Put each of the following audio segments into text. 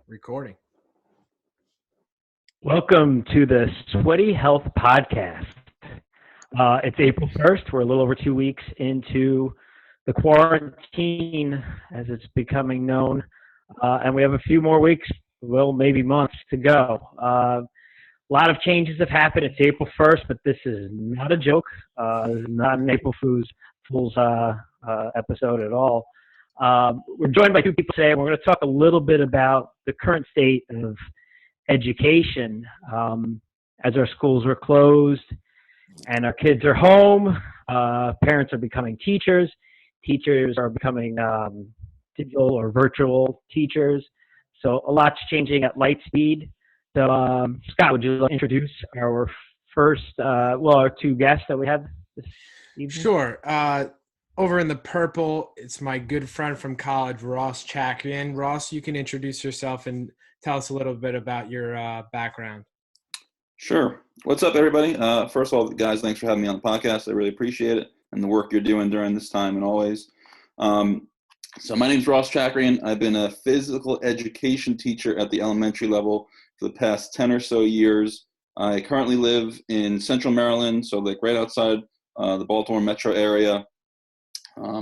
Recording. Welcome to the Sweaty Health Podcast. It's April 1st. We're a little over 2 weeks into the quarantine, as it's becoming known, and we have a few more weeks, well, maybe months to go. A lot of changes have happened. It's April 1st, but this is not a joke. This is not an April Fool's episode at all. We're joined by two people today. We're going to talk a little bit about the current state of education as our schools were closed and our kids are home. Parents are becoming teachers. Teachers are becoming digital or virtual teachers. So a lot's changing at light speed. So Scott, would you like to introduce our first, our two guests that we have this evening? Sure. Over in the purple, it's my good friend from college, Ross Chakrian. Ross, you can introduce yourself and tell us a little bit about your background. Sure. What's up, everybody? First of all, guys, thanks for having me on the podcast. I really appreciate it and the work you're doing during this time and always. So my name's Ross Chakrian. I've been a physical education teacher at the elementary level for the past 10 or so years. I currently live in Central Maryland, so like right outside the Baltimore metro area.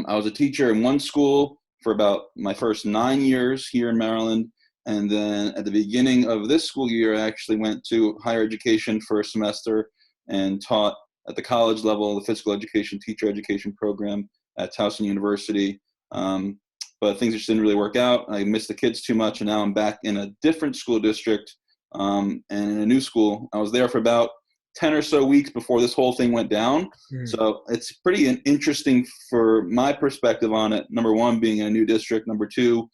I was a teacher in one school for about my first 9 years here in Maryland. And then at the beginning of this school year, I actually went to higher education for a semester and taught at the college level, the physical education, teacher education program at Towson University. But things just didn't really work out. I missed the kids too much, and now I'm back in a different school district and in a new school. I was there for about 10 or so weeks before this whole thing went down. So it's pretty interesting for my perspective on it. Number one, being in a new district. Number two,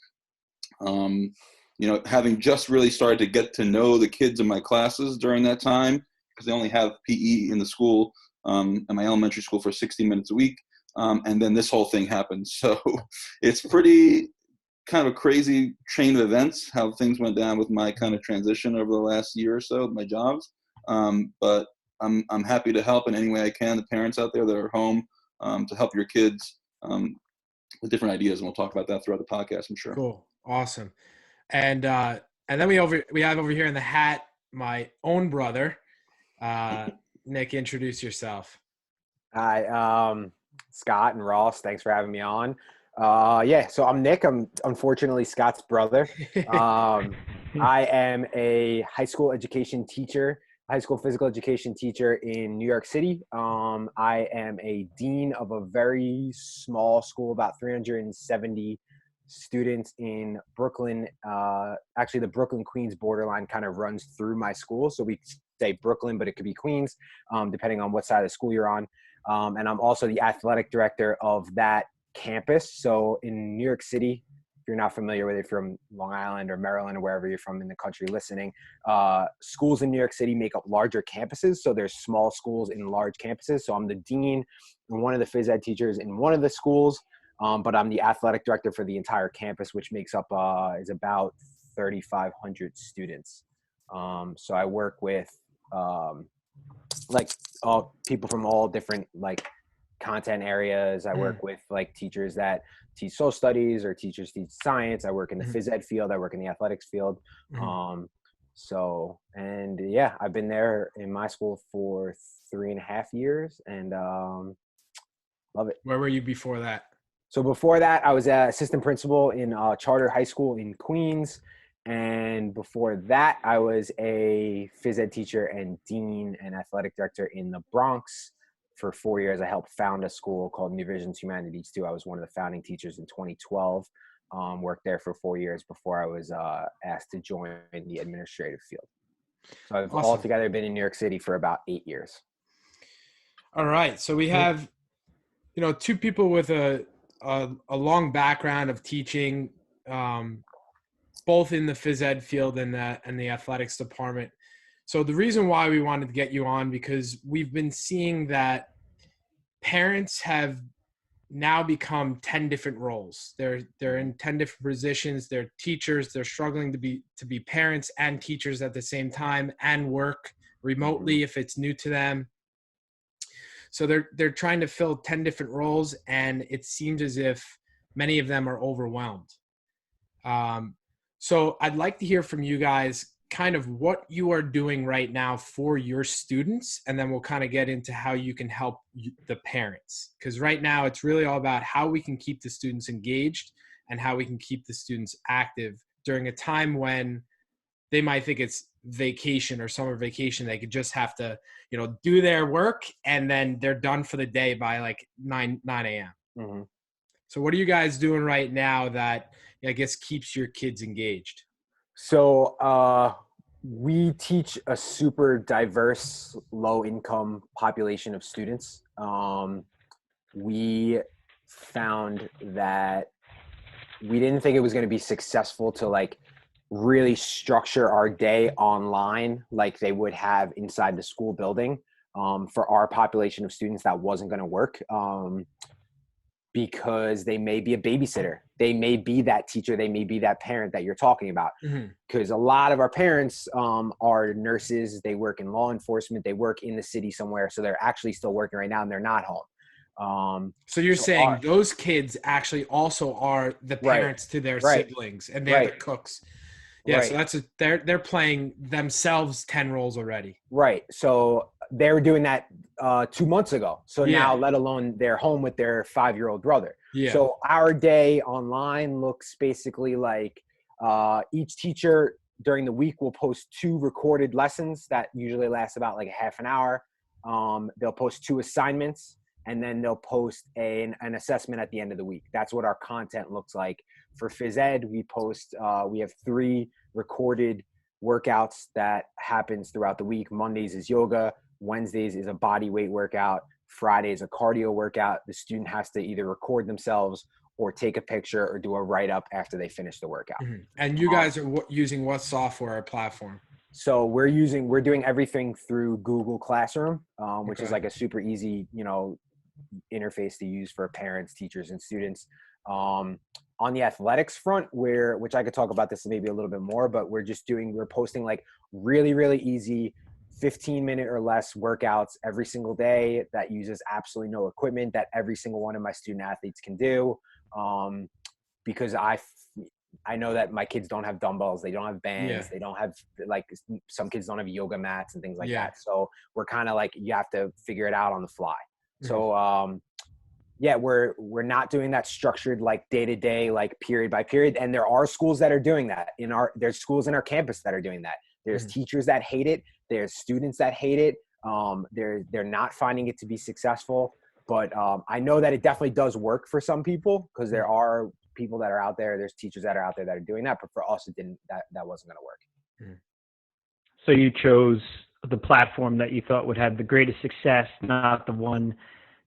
having just really started to get to know the kids in my classes during that time, because they only have PE in the school, at my elementary school for 60 minutes a week. And then this whole thing happened. So it's pretty kind of a crazy chain of events, how things went down with my kind of transition over the last year or so, my jobs. But I'm happy to help in any way I can, the parents out there that are home, to help your kids with different ideas. And we'll talk about that throughout the podcast, I'm sure. Cool. Awesome. And then we have over here in the hat, my own brother. Nick, introduce yourself. Hi, Scott and Ross. Thanks for having me on. So I'm Nick. I'm unfortunately Scott's brother. I am a high school physical education teacher in New York City. I am a dean of a very small school, about 370 students in Brooklyn. Actually, the Brooklyn-Queens borderline kind of runs through my school. So we say Brooklyn, but it could be Queens, depending on what side of the school you're on. And I'm also the athletic director of that campus. So in New York City, if you're not familiar with it, from Long Island or Maryland or wherever you're from in the country listening, schools in New York City make up larger campuses. So there's small schools in large campuses. So I'm the dean and one of the phys ed teachers in one of the schools. But I'm the athletic director for the entire campus, which makes up is about 3,500 students. So I work with people from all different content areas. I work with teachers that teach social studies or teachers teach science. I work in the phys ed field. I work in the athletics field. I've been there in my school for 3.5 years and love it. Where were you before that? So before that, I was an assistant principal in charter high school in Queens. And before that, I was a phys ed teacher and dean and athletic director in the Bronx for 4 years. I helped found a school called New Visions Humanities too. I was one of the founding teachers in 2012. Worked there for 4 years before I was asked to join the administrative field. So I've altogether been in New York City for about 8 years. All right. So we have, two people with a long background of teaching, both in the phys ed field and the athletics department. So the reason why we wanted to get you on, because we've been seeing that parents have now become 10 different roles. They're in 10 different positions. They're teachers. They're struggling to be parents and teachers at the same time and work remotely if it's new to them. So they're trying to fill 10 different roles, and it seems as if many of them are overwhelmed. So I'd like to hear from you guys kind of what you are doing right now for your students, and then we'll kind of get into how you can help the parents. Because right now it's really all about how we can keep the students engaged and how we can keep the students active during a time when they might think it's vacation or summer vacation. They could just have to, do their work and then they're done for the day by like 9 a.m. Mm-hmm. So what are you guys doing right now that I guess keeps your kids engaged? So we teach a super diverse, low-income population of students. We found that we didn't think it was going to be successful to like really structure our day online like they would have inside the school building. For our population of students, that wasn't going to work. Because they may be a babysitter. They may be that teacher. They may be that parent that you're talking about. Because a lot of our parents are nurses. They work in law enforcement. They work in the city somewhere. So they're actually still working right now and they're not home. So you're saying those kids actually also are the parents to their siblings and they're the cooks. Yeah, so they're playing themselves 10 roles already. Right. So they were doing that 2 months ago. So now, let alone they're home with their 5-year-old brother. Yeah. So our day online looks basically like each teacher during the week will post 2 recorded lessons that usually last about like a half an hour. They'll post 2 assignments and then they'll post an assessment at the end of the week. That's what our content looks like. For phys ed, we have 3 recorded workouts that happens throughout the week. Mondays is yoga. Wednesdays is a body weight workout. Friday is a cardio workout. The student has to either record themselves or take a picture or do a write-up after they finish the workout. Mm-hmm. And you guys are using what software or platform? So we're doing everything through Google Classroom, which is like a super easy, interface to use for parents, teachers, and students. On the athletics front, which I could talk about this maybe a little bit more, but we're posting like really, really easy 15-minute or less workouts every single day that uses absolutely no equipment that every single one of my student athletes can do. Because I know that my kids don't have dumbbells, they don't have bands, they don't have like some kids don't have yoga mats and things like that. So we're kind of like, you have to figure it out on the fly. So we're not doing that structured like day to day, like period by period. And there are schools that are doing that. There's schools in our campus that are doing that. There's teachers that hate it. There's students that hate it. They're not finding it to be successful. But I know that it definitely does work for some people because there are people that are out there. There's teachers that are out there that are doing that. But for us, that wasn't going to work. So you chose the platform that you thought would have the greatest success, not the one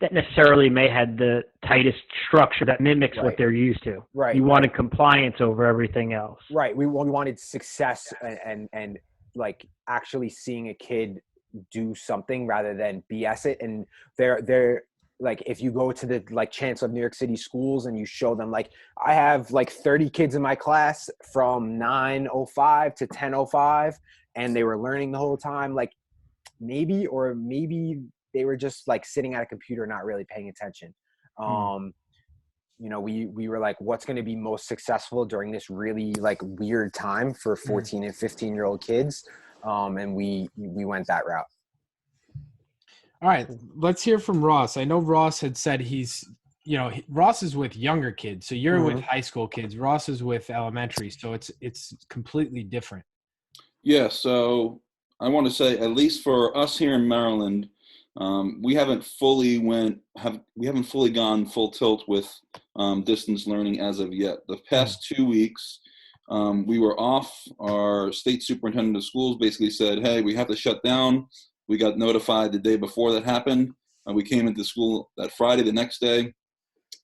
that necessarily may have the tightest structure that mimics what they're used to. Right. You wanted compliance over everything else. Right. We wanted success and like actually seeing a kid do something rather than BS it. And they're like, if you go to the like Chancellor of New York City schools and you show them like, I have like 30 kids in my class from 9:05 to 10:05 and they were learning the whole time, like maybe they were just like sitting at a computer, not really paying attention. We were like, what's going to be most successful during this really like weird time for 14 and 15-year-old kids. And we went that route. All right, let's hear from Ross. I know Ross had said Ross is with younger kids. So you're with high school kids. Ross is with elementary. So it's completely different. Yeah. So I want to say, at least for us here in Maryland, we haven't fully gone full tilt with distance learning as of yet. The past 2 weeks, we were off. Our state superintendent of schools basically said, hey, we have to shut down. We got notified the day before that happened. We came into school that Friday, the next day,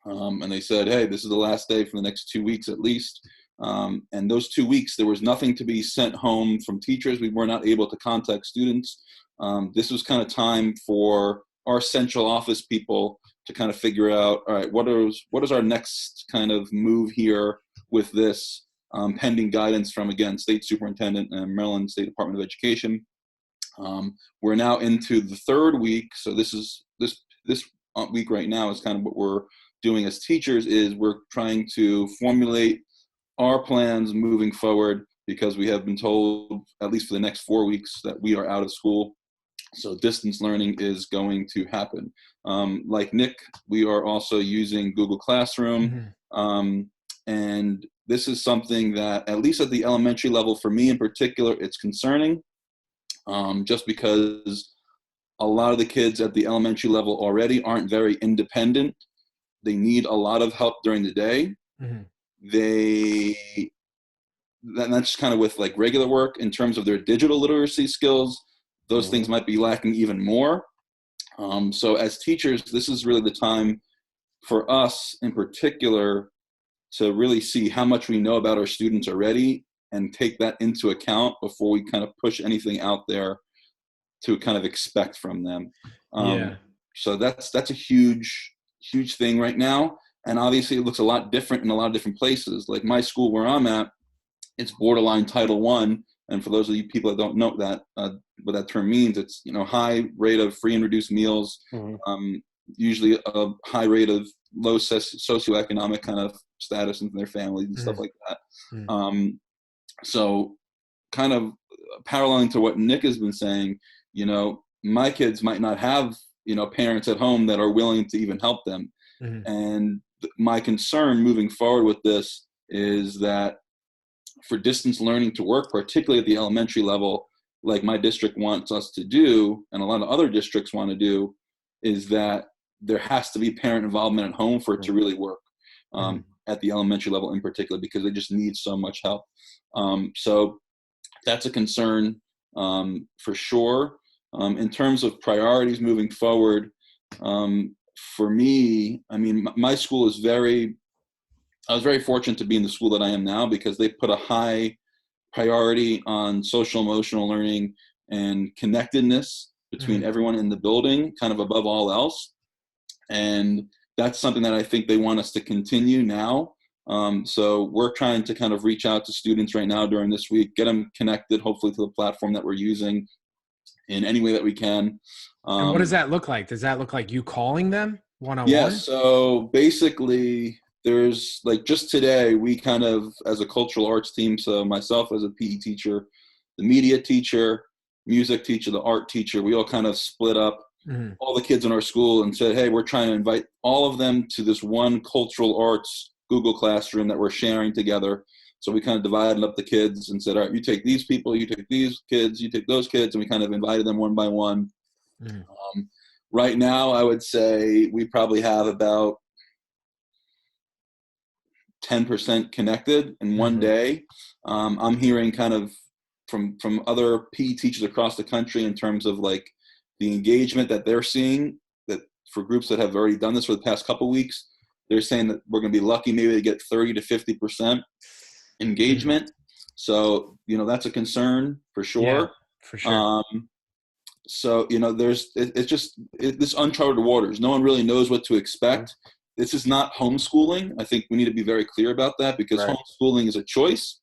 and they said, hey, this is the last day for the next 2 weeks at least. And those 2 weeks, there was nothing to be sent home from teachers. We were not able to contact students. This was kind of time for our central office people to kind of figure out, all right, what is our next kind of move here with this, pending guidance from, again, State Superintendent and Maryland State Department of Education. We're now into the 3rd week. So this week right now is kind of what we're doing as teachers is we're trying to formulate our plans moving forward, because we have been told, at least for the next 4 weeks, that we are out of school. So distance learning is going to happen. Like Nick, we are also using Google Classroom. And this is something that, at least at the elementary level, for me in particular, it's concerning, just because a lot of the kids at the elementary level already aren't very independent. They need a lot of help during the day. That's kind of with like regular work. In terms of their digital literacy skills, those things might be lacking even more. So as teachers, this is really the time for us in particular to really see how much we know about our students already and take that into account before we kind of push anything out there to kind of expect from them. So that's a huge thing right now. And obviously it looks a lot different in a lot of different places. Like my school where I'm at, it's borderline Title I. And for those of you people that don't know that, what that term means, it's, high rate of free and reduced meals, usually a high rate of low socioeconomic kind of status in their families and stuff like that. So kind of paralleling to what Nick has been saying, my kids might not have, parents at home that are willing to even help them. And my concern moving forward with this is that for distance learning to work, particularly at the elementary level, like my district wants us to do, and a lot of other districts want to do, is that there has to be parent involvement at home for it to really work, at the elementary level in particular, because they just need so much help. So that's a concern, for sure. In terms of priorities moving forward, for me, I mean, my school is I was very fortunate to be in the school that I am now, because they put a high priority on social emotional learning and connectedness between everyone in the building, kind of above all else. And that's something that I think they want us to continue now. So we're trying to kind of reach out to students right now during this week, get them connected, hopefully to the platform that we're using in any way that we can. And what does that look like? Does that look like you calling them one-on-one? Yeah, so basically there's like, just today we kind of, as a cultural arts team, so myself as a PE teacher, the media teacher, music teacher, the art teacher, we all kind of split up all the kids in our school and said, hey, we're trying to invite all of them to this one cultural arts Google Classroom that we're sharing together. So we kind of divided up the kids and said, all right, you take these people, you take these kids, you take those kids, and we kind of invited them one by one. Right now, I would say we probably have about 10% connected in one day. I'm hearing kind of from other PE teachers across the country in terms of like the engagement that they're seeing, that for groups that have already done this for the past couple of weeks, they're saying that we're going to be lucky maybe to get 30 to 50% engagement. So, that's a concern for sure. Yeah, for sure. So, it's this uncharted waters. No one really knows what to expect. This is not homeschooling. I think we need to be very clear about that, because homeschooling is a choice,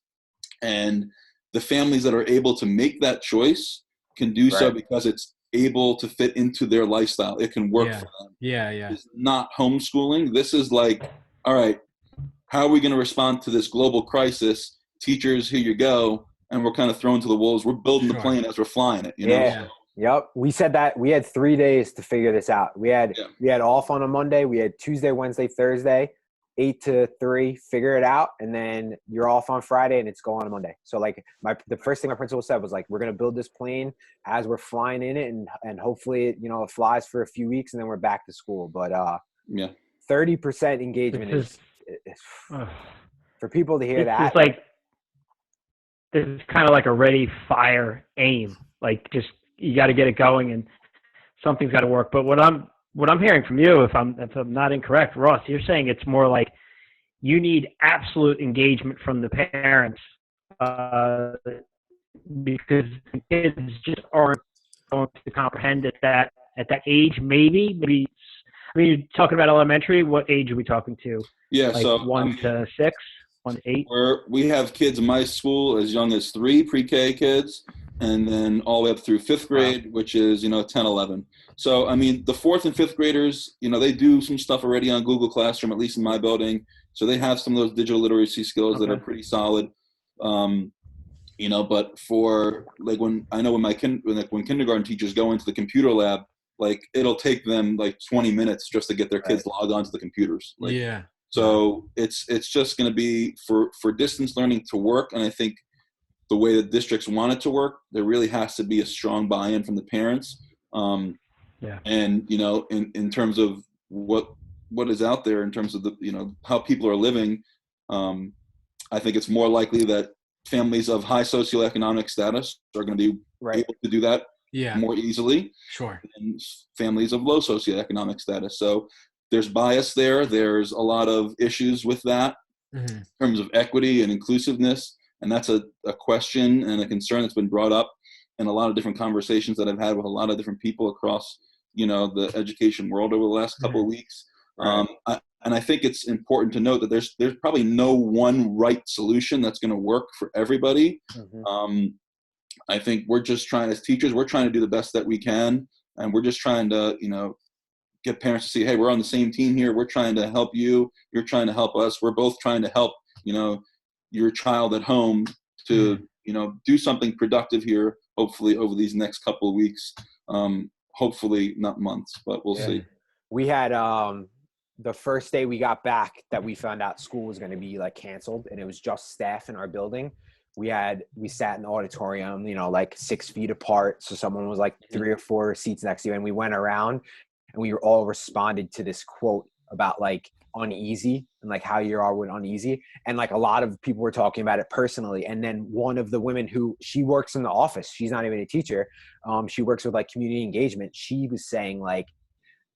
and the families that are able to make that choice can do so because it's able to fit into their lifestyle. It can work for them. It's not homeschooling. This is like, all right, how are we going to respond to this global crisis? Teachers, here you go. And we're kind of thrown to the wolves. We're building the plane as we're flying it, know? Yep. We said that we had 3 days to figure this out. We had off on a Monday. We had Tuesday, Wednesday, Thursday, 8 to 3, figure it out. And then you're off on Friday and it's go on a Monday. So like the first thing my principal said was like, we're going to build this plane as we're flying in it. And hopefully, it flies for a few weeks and then we're back to school. But 30% engagement is for people to hear that. It's like, this is kind of like a ready, fire, aim. Like, just you got to get it going, and something's got to work. But what I'm hearing from you, if I'm not incorrect, Ross, you're saying it's more like you need absolute engagement from the parents, because the kids just aren't going to comprehend at that age. Maybe. I mean, you're talking about elementary. What age are we talking to? Yeah, like so 1 to 6. 1 to 8? We have kids in my school as young as 3 pre-K kids, and then all the way up through 5th grade, which is 10, 11. So I mean, the 4th and 5th graders, they do some stuff already on Google Classroom, at least in my building. So they have some of those digital literacy skills that are pretty solid. But for like when kindergarten teachers go into the computer lab, like it'll take them like 20 minutes just to get their kids logged onto the computers. So it's just going to be for distance learning to work. And I think the way that districts want it to work, there really has to be a strong buy-in from the parents. And, in terms of what is out there in terms of how people are living, I think it's more likely that families of high socioeconomic status are going to be able to do that more easily than families of low socioeconomic status. So there's bias there. There's a lot of issues with that in terms of equity and inclusiveness. And that's a question and a concern that's been brought up in a lot of different conversations that I've had with a lot of different people across, the education world over the last couple of weeks. And I think it's important to note that there's probably no one right solution that's going to work for everybody. I think we're just trying, as teachers, we're trying to do the best that we can. And we're just trying to, get parents to see, hey, we're on the same team here. We're trying to help you. You're trying to help us. We're both trying to help, your child at home to, do something productive here, hopefully over these next couple of weeks. Hopefully not months, but we'll see. We had the first day we got back that we found out school was going to be like canceled, and it was just staff in our building. We sat in the auditorium, like 6 feet apart. So someone was like 3 or 4 seats next to you, and we went around and we were all responded to this quote about like uneasy and like how you are with uneasy. And like a lot of people were talking about it personally. And then one of the women who she works in the office, she's not even a teacher. She works with like community engagement. She was saying like,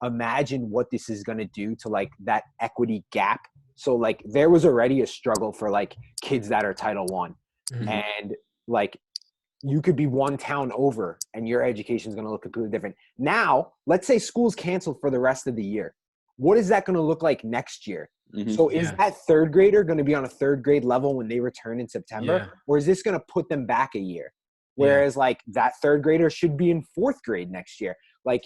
imagine what this is going to do to like that equity gap. So like there was already a struggle for like kids that are Title I. And like you could be one town over and your education is going to look completely different. Now, let's say school's canceled for the rest of the year. What is that going to look like next year? So is that third grader going to be on a third grade level when they return in September? Or is this going to put them back a year? Whereas like that third grader should be in fourth grade next year. Like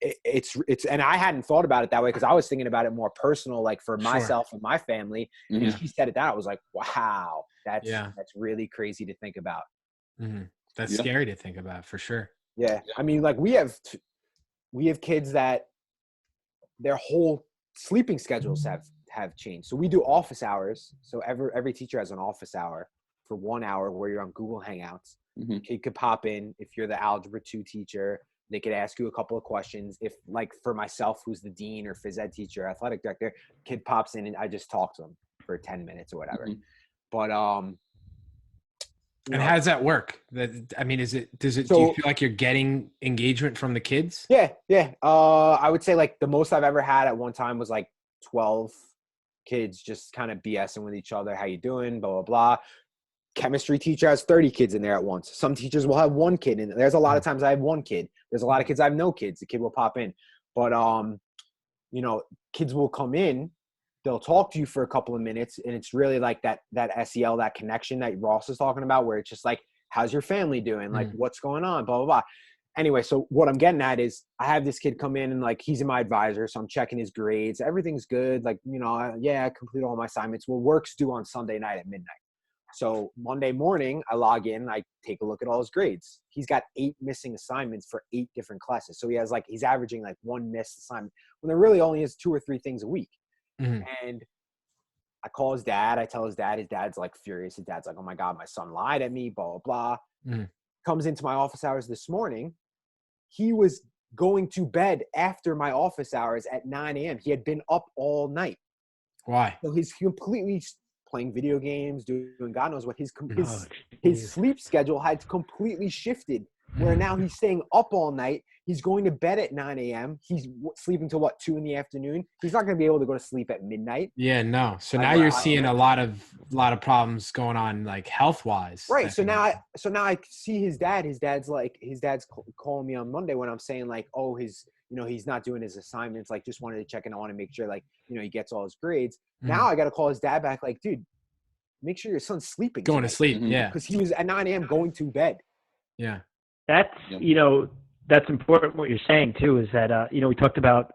it's and I hadn't thought about it that way because I was thinking about it more personal, like for myself and my family. And when she said it that, I was like, wow, that's really crazy to think about. That's scary to think about for sure. I mean, like we have kids that their whole sleeping schedules have changed. So we do office hours. So every teacher has an office hour for 1 hour where you're on Google Hangouts. Kid could pop in. If you're the Algebra 2 teacher, they could ask you a couple of questions. If like for myself, who's the dean or phys ed teacher, athletic director, kid pops in and I just talk to them for 10 minutes or whatever. But and how does that work? I mean, do you feel like you're getting engagement from the kids? Yeah. I would say like the most I've ever had at one time was like 12 kids just kind of BSing with each other. How you doing? Blah, blah, blah. Chemistry teacher has 30 kids in there at once. Some teachers will have one kid in there. There's a lot of times I have one kid. There's a lot of kids I have no kids. The kid will pop in. But, kids will come in. They'll talk to you for a couple of minutes, and it's really like that SEL, that connection that Ross is talking about, where it's just like, how's your family doing? Like, what's going on? Blah, blah, blah. Anyway, so what I'm getting at is I have this kid come in and like, he's my advisor. So I'm checking his grades. Everything's good. Like, I complete all my assignments. Well, work's due on Sunday night at midnight. So Monday morning, I log in, I take a look at all his grades. He's got 8 missing assignments for 8 different classes. So he's averaging like 1 missed assignment when there really only is 2 or 3 things a week. And I call his dad. I tell his dad's like furious. His dad's like, oh my God, my son lied at me, blah, blah, blah. Comes into my office hours this morning. He was going to bed after my office hours at 9 a.m. He had been up all night. Why? So he's completely playing video games, doing God knows what. His sleep schedule had completely shifted, where now he's staying up all night. He's going to bed at 9 a.m. He's sleeping till 2 in the afternoon. He's not going to be able to go to sleep at midnight. Yeah, no. So now you're seeing a lot of problems going on, like health wise. Right. So now I see his dad. His dad's calling me on Monday when I'm saying like, oh, he's not doing his assignments. Like, just wanted to check in. I want to make sure like, he gets all his grades. Now I got to call his dad back. Like, dude, make sure your son's sleeping. Going to sleep. Yeah. Because he was at 9 a.m. going to bed. Yeah. That's, that's important what you're saying too, is that, we talked about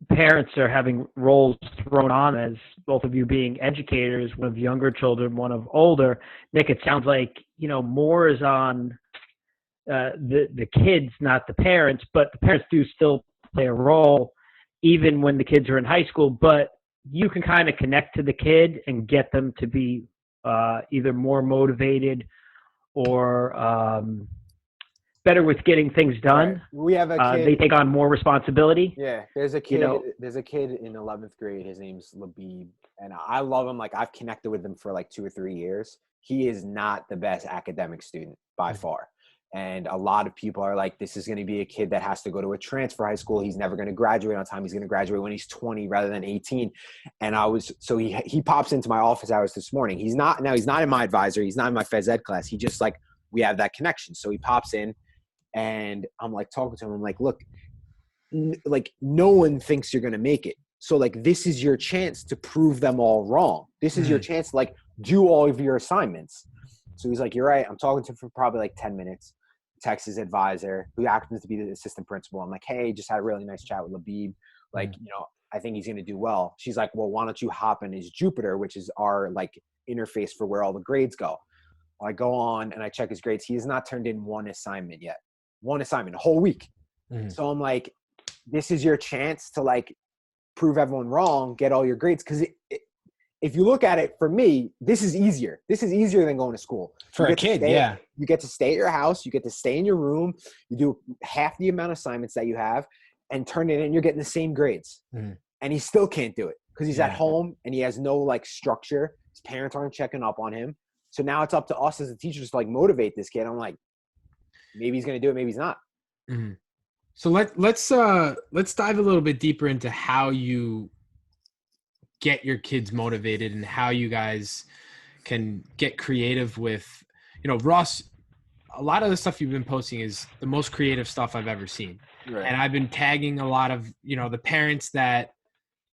parents are having roles thrown on as both of you being educators, one of younger children, one of older. Nick, it sounds like, more is on the kids, not the parents, but the parents do still play a role even when the kids are in high school, but you can kind of connect to the kid and get them to be either more motivated or better with getting things done. Right. We have a kid. They take on more responsibility. Yeah, there's a kid. There's a kid in 11th grade. His name's Labib, and I love him. Like, I've connected with him for like 2 or 3 years. He is not the best academic student by far. And a lot of people are like, this is going to be a kid that has to go to a transfer high school. He's never going to graduate on time. He's going to graduate when he's 20 rather than 18. And he pops into my office hours this morning. He's not in my advisory. He's not in my phys ed class. He just, like, we have that connection. So he pops in and I'm like talking to him. I'm like, look, like, no one thinks you're going to make it. So, like, this is your chance to prove them all wrong. This is your chance to, like, do all of your assignments. So he's like, you're right. I'm talking to him for probably like 10 minutes. Text his advisor, who happens to be the assistant principal. I'm like, hey, just had a really nice chat with Labib. Like, I think he's going to do well. She's like, well, why don't you hop in his Jupiter, which is our, like, interface for where all the grades go. Well, I go on and I check his grades. He has not turned in one assignment yet. One assignment, a whole week. So I'm like, this is your chance to, like, prove everyone wrong, get all your grades. Because if you look at it, for me, this is easier. This is easier than going to school. For a kid, yeah. You get to stay at your house. You get to stay in your room. You do half the amount of assignments that you have and turn it in. You're getting the same grades. And he still can't do it because he's at home and he has no, like, structure. His parents aren't checking up on him. So now it's up to us as the teachers to, like, motivate this kid. I'm like, maybe he's going to do it. Maybe he's not. So let's dive a little bit deeper into how you get your kids motivated and how you guys can get creative with, Ross, a lot of the stuff you've been posting is the most creative stuff I've ever seen. Right. And I've been tagging a lot of, the parents that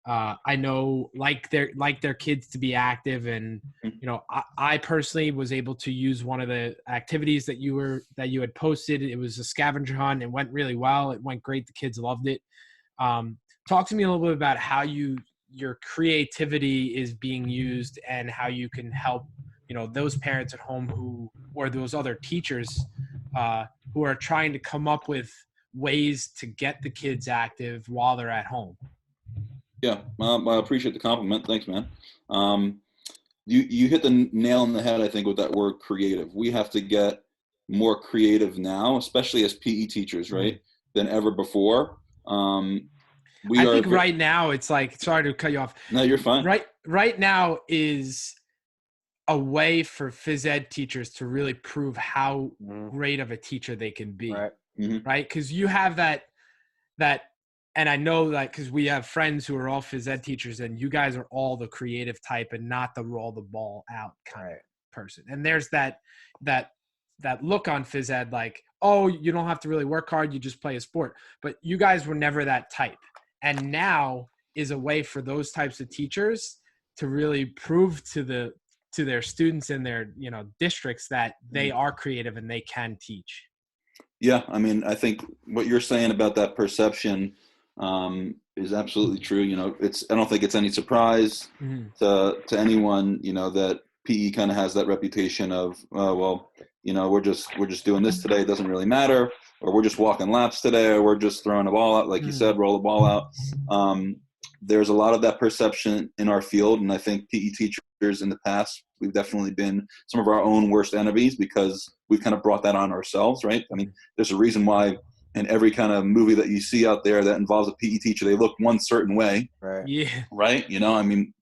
I know like their kids to be active. And, I personally was able to use one of the activities that you had posted. It was a scavenger hunt. It went really well. It went great. The kids loved it. Talk to me a little bit about how your creativity is being used and how you can help, those parents at home or those other teachers who are trying to come up with ways to get the kids active while they're at home. Yeah, I appreciate the compliment. Thanks, man. You hit the nail on the head, I think, with that word creative. We have to get more creative now, especially as PE teachers, right, than ever before. I think right now it's like, sorry to cut you off. No, you're fine. Right now is a way for phys ed teachers to really prove how great of a teacher they can be. Right. Right. Cause you have that, and I know that because we have friends who are all phys ed teachers and you guys are all the creative type and not the roll the ball out kind of person. And there's that look on phys ed, like, oh, you don't have to really work hard. You just play a sport, but you guys were never that type. And now is a way for those types of teachers to really prove to their students in their, districts that they are creative and they can teach. Yeah. I mean, I think what you're saying about that perception is absolutely true. I don't think it's any surprise to anyone, that PE kind of has that reputation of, we're just doing this today. It doesn't really matter. Or we're just walking laps today, or we're just throwing a ball out, like you said, roll the ball out. There's a lot of that perception in our field, and I think PE teachers in the past, we've definitely been some of our own worst enemies because we've kind of brought that on ourselves, right? I mean, there's a reason why in every kind of movie that you see out there that involves a PE teacher, they look one certain way, right? Yeah, right. I mean,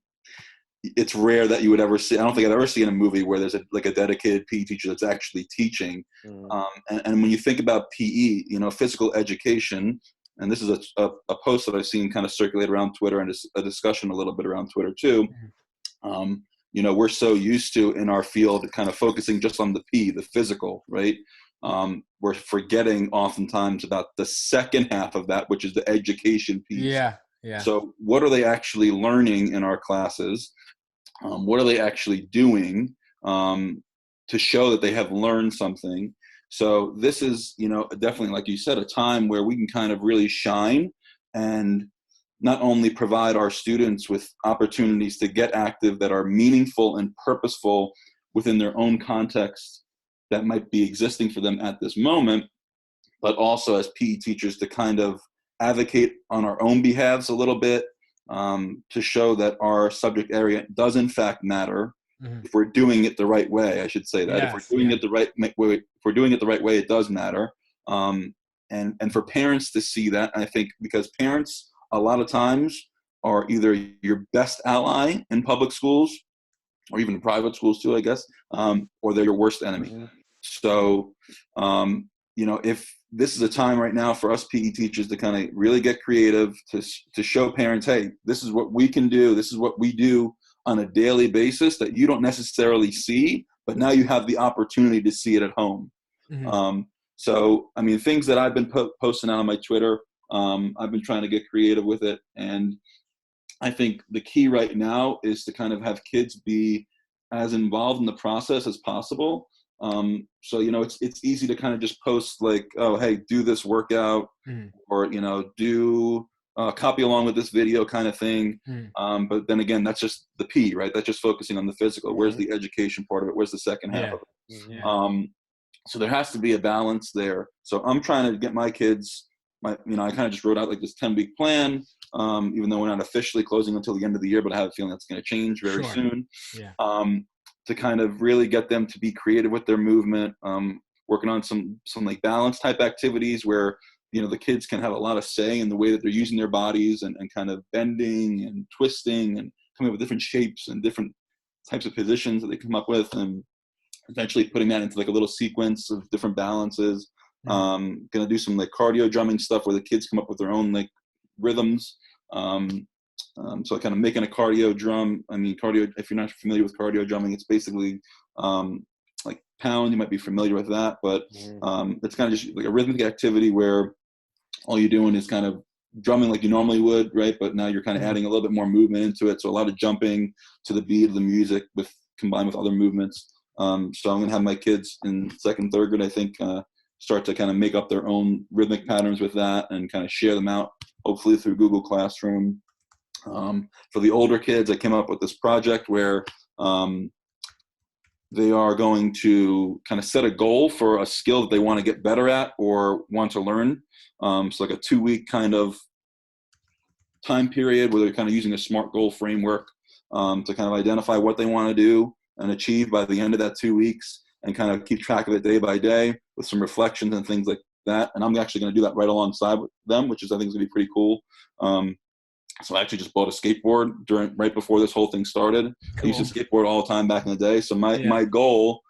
it's rare that you would ever see. I don't think I've ever seen a movie where there's a dedicated PE teacher that's actually teaching. And when you think about PE, physical education, and this is a post that I've seen kind of circulate around Twitter and a discussion a little bit around Twitter too. We're so used to in our field kind of focusing just on the P, the physical, right? We're forgetting oftentimes about the second half of that, which is the education piece. Yeah. Yeah. So what are they actually learning in our classes? What are they actually doing to show that they have learned something? So this is, definitely, like you said, a time where we can kind of really shine and, not only provide our students with opportunities to get active that are meaningful and purposeful within their own context that might be existing for them at this moment, but also as PE teachers to kind of advocate on our own behalves a little bit, to show that our subject area does in fact matter. If we're doing it the right way, I should say that. If we're doing it the right way, if we're doing it the right way, it does matter. And for parents to see that, I think, because parents a lot of times are either your best ally in public schools or even in private schools too, I guess, or they're your worst enemy. So, if this is a time right now for us PE teachers to kind of really get creative, to show parents, hey, this is what we can do. This is what we do on a daily basis that you don't necessarily see, but now you have the opportunity to see it at home. So, I mean, things that I've been posting out on my Twitter, I've been trying to get creative with it. And I think the key right now is to kind of have kids be as involved in the process as possible. So, it's easy to kind of just post like, oh, hey, do this workout, or, do copy along with this video kind of thing. But then again, that's just the P, right? That's just focusing on the physical. Where's the education part of it? Where's the second half of it? So there has to be a balance there. So I'm trying to get my kids, I kind of just wrote out like this 10-week plan, even though we're not officially closing until the end of the year, but I have a feeling that's going to change very soon. To kind of really get them to be creative with their movement, working on some like balance type activities where, the kids can have a lot of say in the way that they're using their bodies and kind of bending and twisting and coming up with different shapes and different types of positions that they come up with, and eventually putting that into like a little sequence of different balances. Gonna do some like cardio drumming stuff where the kids come up with their own like rhythms. So kind of making a cardio drum. I mean, cardio, if you're not familiar with cardio drumming, it's basically like pound. You might be familiar with that, but it's kind of just like a rhythmic activity where all you're doing is kind of drumming like you normally would, right? But now you're kind of adding a little bit more movement into it. So a lot of jumping to the beat of the music combined with other movements. So I'm going to have my kids in second, third grade, I think, start to kind of make up their own rhythmic patterns with that and kind of share them out, hopefully through Google Classroom. For the older kids, I came up with this project where they are going to kind of set a goal for a skill that they want to get better at or want to learn. So like a 2-week kind of time period where they're kind of using a SMART goal framework to kind of identify what they want to do and achieve by the end of that 2 weeks, and kind of keep track of it day by day with some reflections and things like that. And I'm actually going to do that right alongside with them, which is, I think, is going to be pretty cool. So I actually just bought a skateboard right before this whole thing started. Cool. I used to skateboard all the time back in the day. So my goal,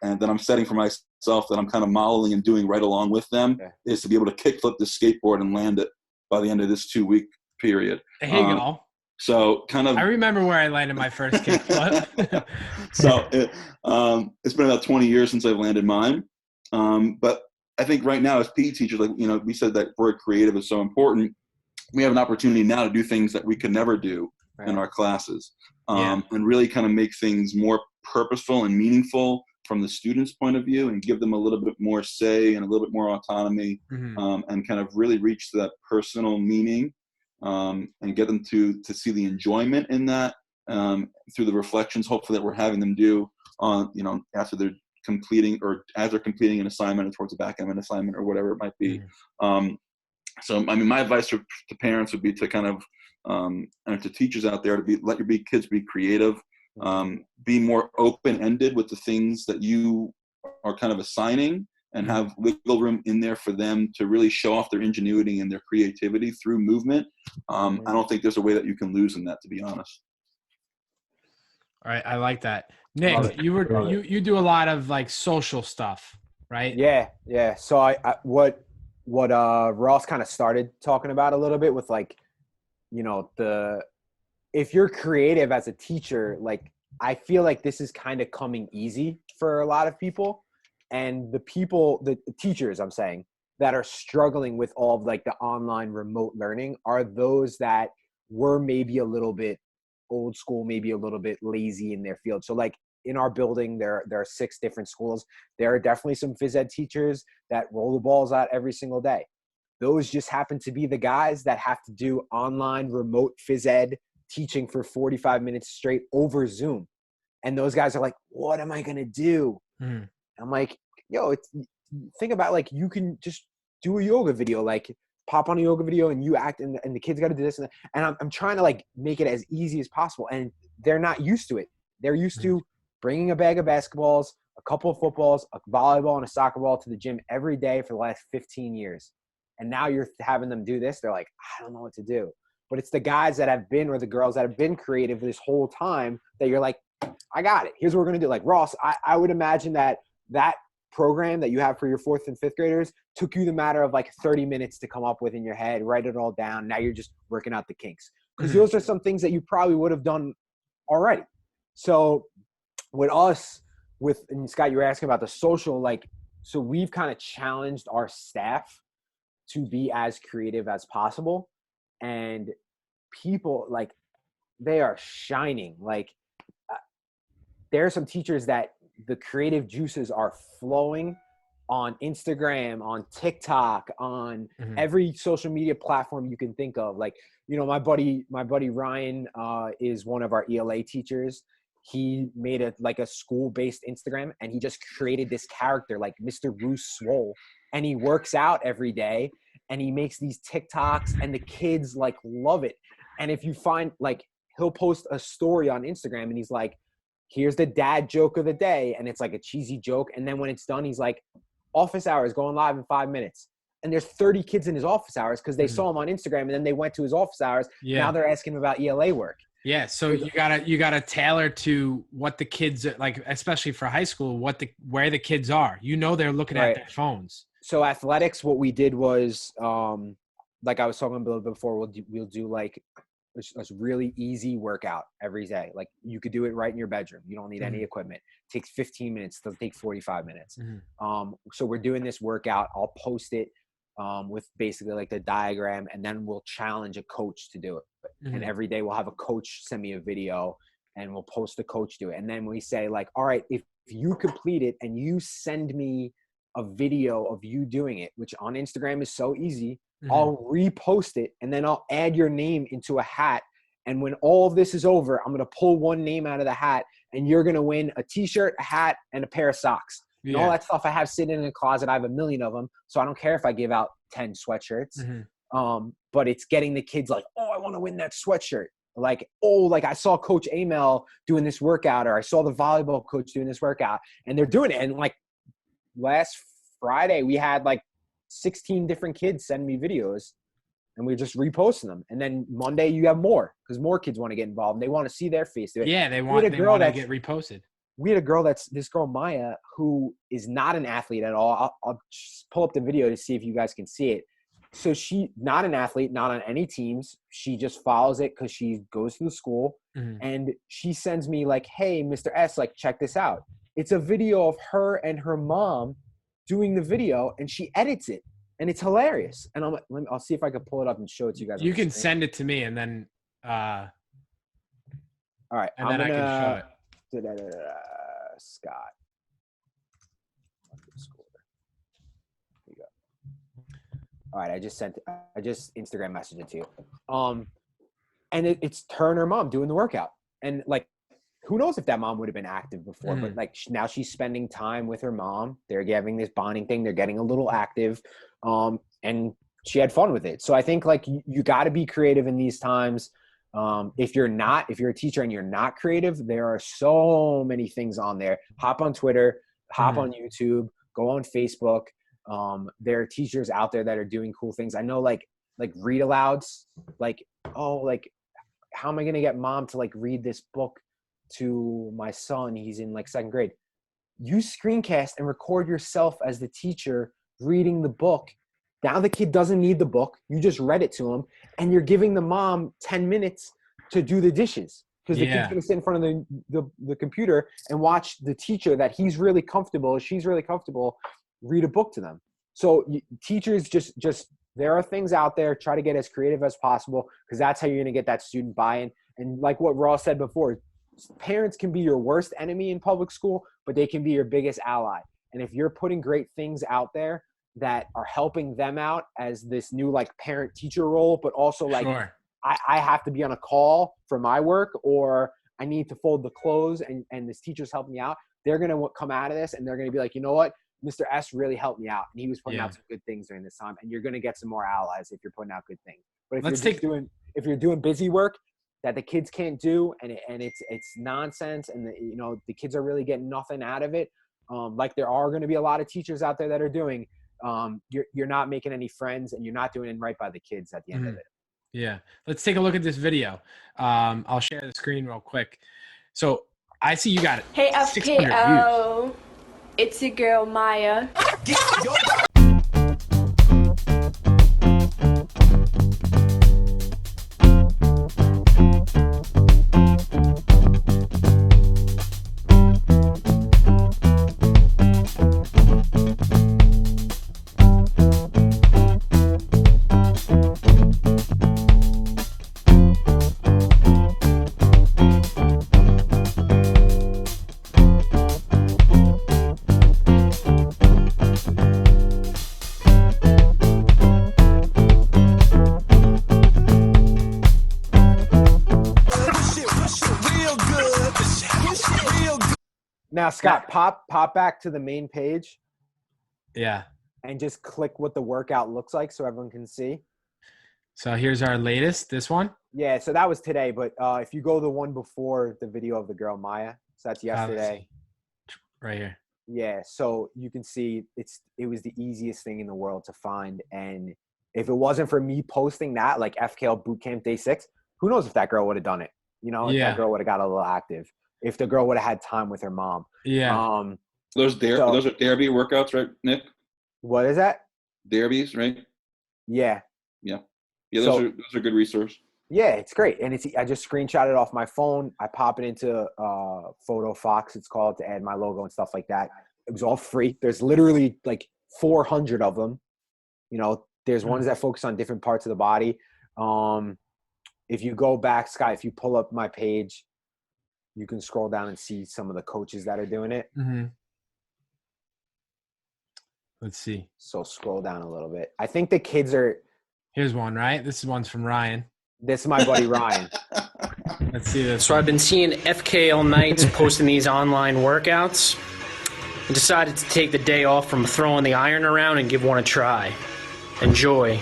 and that I'm setting for myself, that I'm kind of modeling and doing right along with them, is to be able to kickflip the skateboard and land it by the end of this 2-week period. There you go. So kind of, I remember where I landed my first kickflip. So it's been about 20 years since I've landed mine. But I think right now as PE teachers, like, we said that word creative is so important. We have an opportunity now to do things that we could never do in our classes, and really kind of make things more purposeful and meaningful from the student's point of view, and give them a little bit more say and a little bit more autonomy, and kind of really reach that personal meaning, and get them to see the enjoyment in that, through the reflections, hopefully, that we're having them do on, after they're completing or as they're completing an assignment or towards a back end assignment or whatever it might be. So, I mean, my advice to parents would be to kind of, and to teachers out there, to let your kids be creative, be more open-ended with the things that you are kind of assigning, and have wiggle room in there for them to really show off their ingenuity and their creativity through movement. I don't think there's a way that you can lose in that, to be honest. All right, I like that. Nick, you do a lot of like social stuff, right? Yeah. So I what Ross kind of started talking about a little bit with, like, if you're creative as a teacher, like, I feel like this is kind of coming easy for a lot of people, and the teachers, I'm saying, that are struggling with all of like the online remote learning are those that were maybe a little bit old school, maybe a little bit lazy in their field. So like in our building, there are 6 different schools. There are definitely some phys ed teachers that roll the balls out every single day. those just happen to be the guys that have to do online remote phys ed teaching for 45 minutes straight over Zoom. And those guys are like, what am I going to do? I'm like, yo, think about like, you can just do a yoga video, like pop on a yoga video and you act and the kids got to do this. And I'm trying to like make it as easy as possible. And they're not used to it. They're used to bringing a bag of basketballs, a couple of footballs, a volleyball and a soccer ball to the gym every day for the last 15 years. And now you're having them do this. They're like, I don't know what to do. But it's the guys that have been, or the girls that have been creative this whole time that you're like, I got it. Here's what we're going to do. Like Ross, I would imagine that program that you have for your 4th and 5th graders took you the matter of like 30 minutes to come up with in your head, write it all down. Now you're just working out the kinks. Because those are some things that you probably would have done already. So with us, and Scott, you were asking about the social, like, so we've kind of challenged our staff to be as creative as possible. And people, like, they are shining. Like, there are some teachers that the creative juices are flowing on Instagram, on TikTok, on every social media platform you can think of. Like, you know, my buddy Ryan is one of our ELA teachers. He made a school-based Instagram, and he just created this character like Mr. Bruce Swole, and he works out every day, and he makes these TikToks, and the kids like love it. And if you find, like, he'll post a story on Instagram, and he's like, here's the dad joke of the day, and it's like a cheesy joke. And then when it's done, he's like, office hours going live in 5 minutes. And there's 30 kids in his office hours because they saw him on Instagram, and then they went to his office hours. Yeah. Now they're asking him about ELA work. Yeah, so you gotta tailor to what the kids are, like, especially for high school, where the kids are. You know, they're looking at their phones. So athletics, what we did was, like I was talking a little bit before, we'll do like a really easy workout every day. Like, you could do it right in your bedroom. You don't need any equipment. It takes 15 minutes. It'll take 45 minutes. So we're doing this workout. I'll post it with basically like the diagram, and then we'll challenge a coach to do it. And every day we'll have a coach send me a video, and we'll post the coach do it. And then we say, like, all right, if you complete it and you send me a video of you doing it, which on Instagram is so easy, I'll repost it, and then I'll add your name into a hat. And when all of this is over, I'm going to pull one name out of the hat, and you're going to win a t-shirt, a hat, and a pair of socks. And all that stuff I have sitting in the closet. I have a million of them. So I don't care if I give out 10 sweatshirts. But it's getting the kids like, oh, I want to win that sweatshirt. Like, oh, like I saw Coach Amel doing this workout, or I saw the volleyball coach doing this workout, and they're doing it. And like last Friday, we had like 16 different kids send me videos, and we're just reposting them. And then Monday you have more, because more kids want to get involved. They want to see their face do it. Yeah, they want to get reposted. We had a girl this girl Maya, who is not an athlete at all. I'll just pull up the video to see if you guys can see it. So she, not an athlete, not on any teams. She just follows it because she goes to the school, and she sends me like, hey, Mr. S, like, check this out. It's a video of her and her mom doing the video, and she edits it, and it's hilarious. And I'll see if I can pull it up and show it to you guys. You can send it to me, and then all right, and then I can show it. Scott. Here you go. All right, I just Instagram messaged it to you. And it's her and her mom doing the workout. And like, who knows if that mom would have been active before, but like now she's spending time with her mom. They're having this bonding thing. They're getting a little active. And she had fun with it. So I think like you got to be creative in these times. If you're a teacher and you're not creative, there are so many things on there. Hop on Twitter, hop on YouTube, go on Facebook. There are teachers out there that are doing cool things. I know like read alouds, like, oh, like, how am I going to get mom to like read this book to my son? He's in like 2nd grade. Use screencast and record yourself as the teacher reading the book. Now the kid doesn't need the book. You just read it to him, and you're giving the mom 10 minutes to do the dishes, because the kid's going to sit in front of the computer and watch the teacher that she's really comfortable read a book to them. So teachers just there are things out there. Try to get as creative as possible, because that's how you're going to get that student buy-in. And like what Ross said before, parents can be your worst enemy in public school, but they can be your biggest ally. And if you're putting great things out there, that are helping them out as this new like parent teacher role, but also like Sure. I have to be on a call for my work, or I need to fold the clothes and this teacher's helping me out. They're going to come out of this and they're going to be like, you know what? Mr. S really helped me out. And he was putting out some good things during this time. And you're going to get some more allies if you're putting out good things. But if you're doing busy work that the kids can't do, and it's nonsense, and the kids are really getting nothing out of it, like there are going to be a lot of teachers out there that are doing, you're not making any friends, and you're not doing it right by the kids at the end of it. Yeah. Let's take a look at this video. I'll share the screen real quick. So I see you got it. Hey, 600 FKO. views. It's your girl, Maya. Now, Scott, pop back to the main page. Yeah. And just click what the workout looks like so everyone can see. So here's our latest, this one. Yeah, so that was today. But if you go the one before the video of the girl Maya, so that's yesterday. Right here. Yeah, so you can see it was the easiest thing in the world to find. And if it wasn't for me posting that, like FKL Bootcamp Day 6, who knows if that girl would have done it? If that girl would have got a little active. If the girl would have had time with her mom. Yeah. Those are Derby workouts, right, Nick? What is that? Derbies, right? Yeah. Yeah. Yeah, those are good resource. Yeah, it's great. And I just screenshot it off my phone. I pop it into Photo Fox, it's called, to add my logo and stuff like that. It was all free. There's literally like 400 of them. There's ones that focus on different parts of the body. If you go back, Sky, if you pull up my page, you can scroll down and see some of the coaches that are doing it. Mm-hmm. Let's see. So scroll down a little bit. I think the kids are. Here's one, right? This one's from Ryan. This is my buddy Ryan. Let's see this. So I've been seeing FKL Knights posting these online workouts. I decided to take the day off from throwing the iron around and give one a try. Enjoy.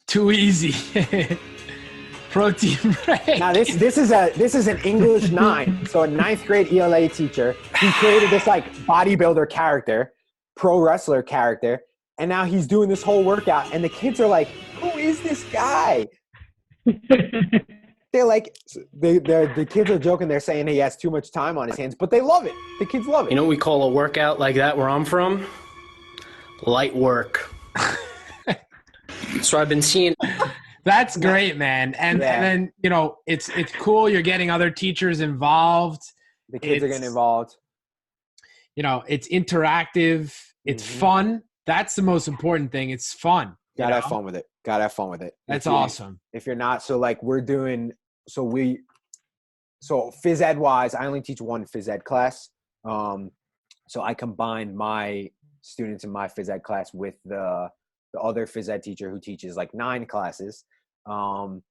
Too easy. Protein break. Now this is an English 9, so a 9th grade ELA teacher. He created this like bodybuilder character, pro wrestler character, and now he's doing this whole workout, and the kids are like, "Who is this guy?" They're like, the kids are joking. They're saying he has too much time on his hands, but they love it. The kids love it. You know what we call a workout like that where I'm from? Light work. So I've been seeing. That's great, man. And then, it's cool. You're getting other teachers involved. The kids are getting involved. It's interactive. It's fun. That's the most important thing. It's fun. Gotta have fun with it. That's awesome. If you're not, so like we're doing, so phys ed wise, I only teach one phys ed class. So I combined my students in my phys ed class with the other phys ed teacher who teaches like 9 classes. And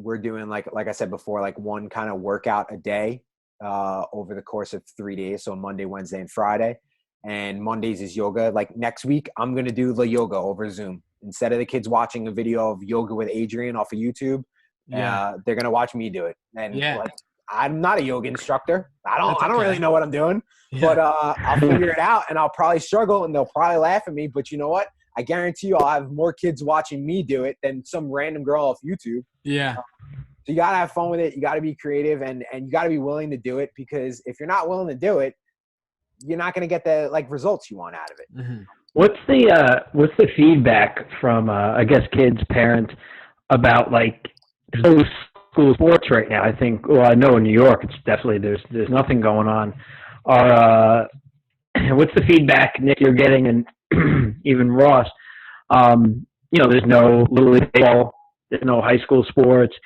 we're doing like I said before, like one kind of workout a day, over the course of 3 days. So Monday, Wednesday, and Friday. And Mondays is yoga. Like next week, I'm going to do the yoga over Zoom. Instead of the kids watching a video of yoga with Adrian off of YouTube, they're going to watch me do it. And like, I'm not a yoga instructor. I don't really know what I'm doing, but I'll figure it out, and I'll probably struggle, and they'll probably laugh at me. But you know what? I guarantee you I'll have more kids watching me do it than some random girl off YouTube. Yeah. So you got to have fun with it. You got to be creative, and you got to be willing to do it, because if you're not willing to do it, you're not going to get the results you want out of it. Mm-hmm. What's the feedback from I guess kids, parents about like those school sports right now? I think I know in New York it's definitely there's nothing going on. What's the feedback, Nick, you're getting, and even Ross? There's no Little League baseball, there's no high school sports.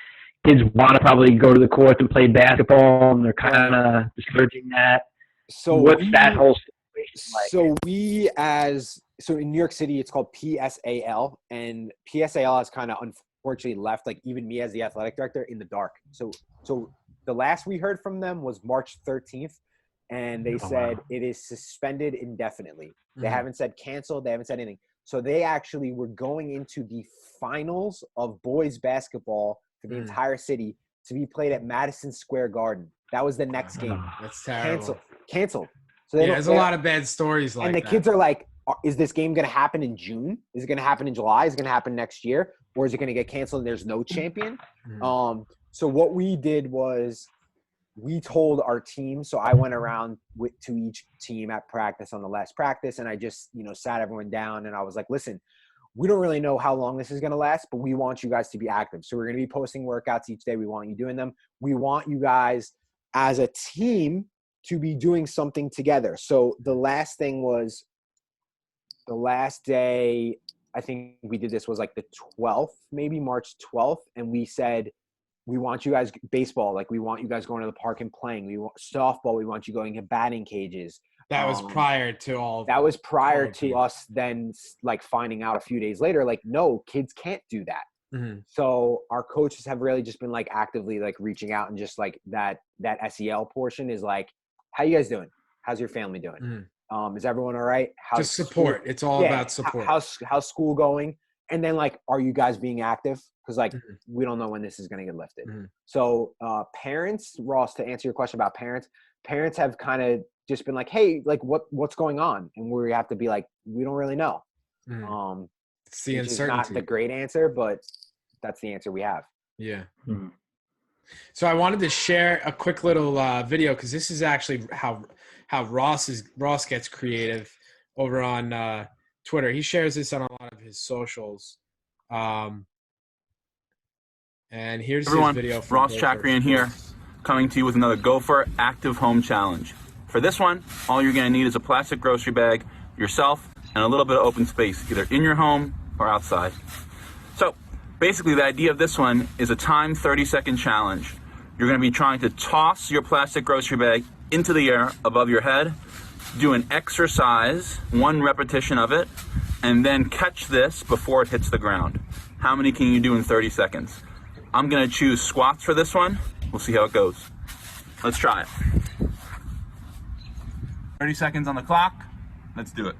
Kids want to probably go to the court and play basketball, and they're kind of discouraging that. So what's that whole situation So in New York City, it's called PSAL, and PSAL has kind of unfortunately left, like, even me as the athletic director in the dark. So the last we heard from them was March 13th, and they said it is suspended indefinitely. They haven't said canceled. They haven't said anything. So they actually were going into the finals of boys basketball for the entire city to be played at Madison Square Garden. That was the next game. That's terrible. Canceled. So there's a lot of bad stories like that. And the kids are like, is this game going to happen in June? Is it going to happen in July? Is it going to happen next year? Or is it going to get canceled and there's no champion? So what we did was we told our team. So I went around to each team at practice on the last practice, and I just, sat everyone down, and I was like, listen, we don't really know how long this is going to last, but we want you guys to be active. So we're going to be posting workouts each day. We want you doing them. We want you guys as a team to be doing something together. So the last thing was the last day, I think we did this was like the 12th, maybe March 12th. And we said, we want you guys baseball. Like, we want you guys going to the park and playing. We want softball. We want you going to batting cages. That was prior to all. That was prior to us then, like, finding out a few days later, like, no, kids can't do that. So our coaches have really just been, like, actively, like, reaching out, and just, like, that SEL portion is like, how you guys doing? How's your family doing? Is everyone all right? Just support. School? It's all about support. How's school going? And then, like, are you guys being active? Because, like, we don't know when this is going to get lifted. So parents, Ross, to answer your question about parents have kind of just been like, hey, like, what's going on? And we have to be like, we don't really know. It's the uncertainty. Is not the great answer, but that's the answer we have. Yeah. So I wanted to share a quick little video, because this is actually how Ross gets creative over on Twitter. He shares this on a lot of his socials. And here's everyone, his video. Ross Chakrian here, coming to you with another Gopher Active Home Challenge. For this one, all you're going to need is a plastic grocery bag, yourself, and a little bit of open space, either in your home or outside. So basically, the idea of this one is a timed 30-second challenge. You're going to be trying to toss your plastic grocery bag into the air above your head, do an exercise, 1 repetition of it, and then catch this before it hits the ground. How many can you do in 30 seconds? I'm going to choose squats for this one. We'll see how it goes. Let's try it. 30 seconds on the clock. Let's do it.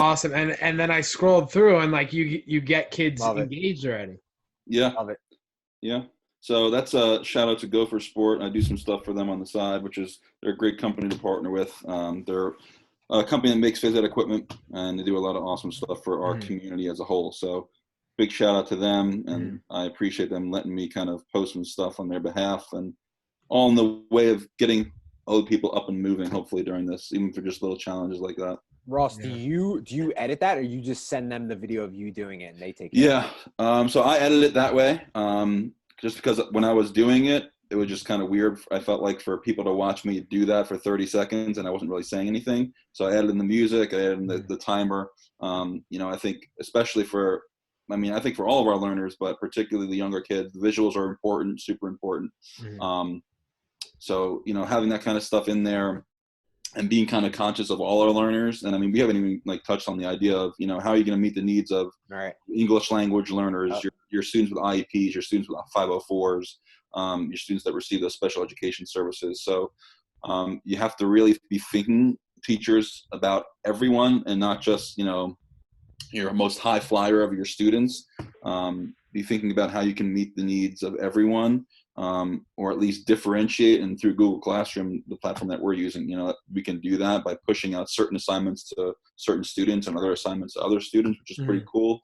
Awesome. And then I scrolled through, and, like, you get kids engaged already. Yeah. Love it. Yeah. So that's a shout out to Gopher Sport. I do some stuff for them on the side, they're a great company to partner with. They're a company that makes phys ed equipment, and they do a lot of awesome stuff for our community as a whole. So big shout out to them, and I appreciate them letting me kind of post some stuff on their behalf, and all in the way of getting other people up and moving, hopefully, during this, even for just little challenges like that. Ross, do you edit that, or you just send them the video of you doing it and they take it? Yeah. So I edit it that way. Just because when I was doing it, it was just kind of weird. I felt like for people to watch me do that for 30 seconds and I wasn't really saying anything. So I added in the music, I added in the timer. I think especially for all of our learners, but particularly the younger kids, the visuals are important, super important. So, having that kind of stuff in there and being kind of conscious of all our learners. And we haven't even touched on the idea of, how are you going to meet the needs of English language learners, your students with IEPs, your students with 504s, your students that receive those special education services. So you have to really be thinking, teachers, about everyone and not just, your most high flyer of your students. Be thinking about how you can meet the needs of everyone. Or at least differentiate, and through Google Classroom, the platform that we're using, we can do that by pushing out certain assignments to certain students and other assignments to other students, which is pretty cool.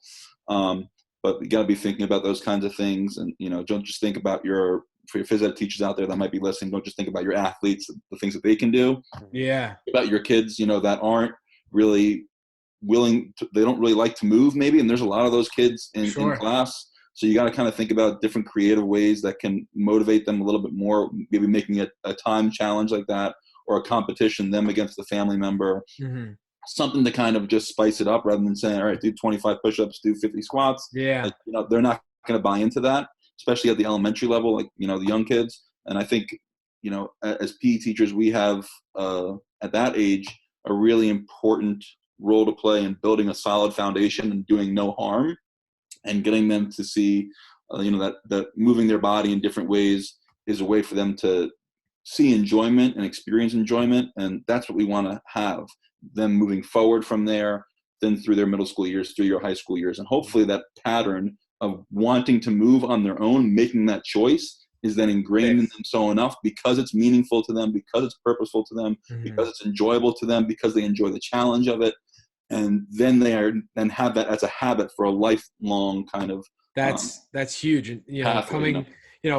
But you got to be thinking about those kinds of things, and don't just think about for your phys ed teachers out there that might be listening, don't just think about your athletes, the things that they can do. Yeah. About your kids, that aren't really willing to, they don't really like to move maybe, and there's a lot of those kids in class. So you got to kind of think about different creative ways that can motivate them a little bit more, maybe making it a time challenge like that, or a competition, them against the family member, something to kind of just spice it up rather than saying, all right, do 25 push-ups, do 50 squats. Yeah. Like, they're not going to buy into that, especially at the elementary level, like, the young kids. And I think, as PE teachers, we have, at that age, a really important role to play in building a solid foundation and doing no harm, and getting them to see, that moving their body in different ways is a way for them to see enjoyment and experience enjoyment. And that's what we want to have them moving forward from there, then through their middle school years, through your high school years. And hopefully that pattern of wanting to move on their own, making that choice, is then ingrained in them so enough because it's meaningful to them, because it's purposeful to them, because it's enjoyable to them, because they enjoy the challenge of it. And then then have that as a habit for a lifelong kind of that's huge. And pathway,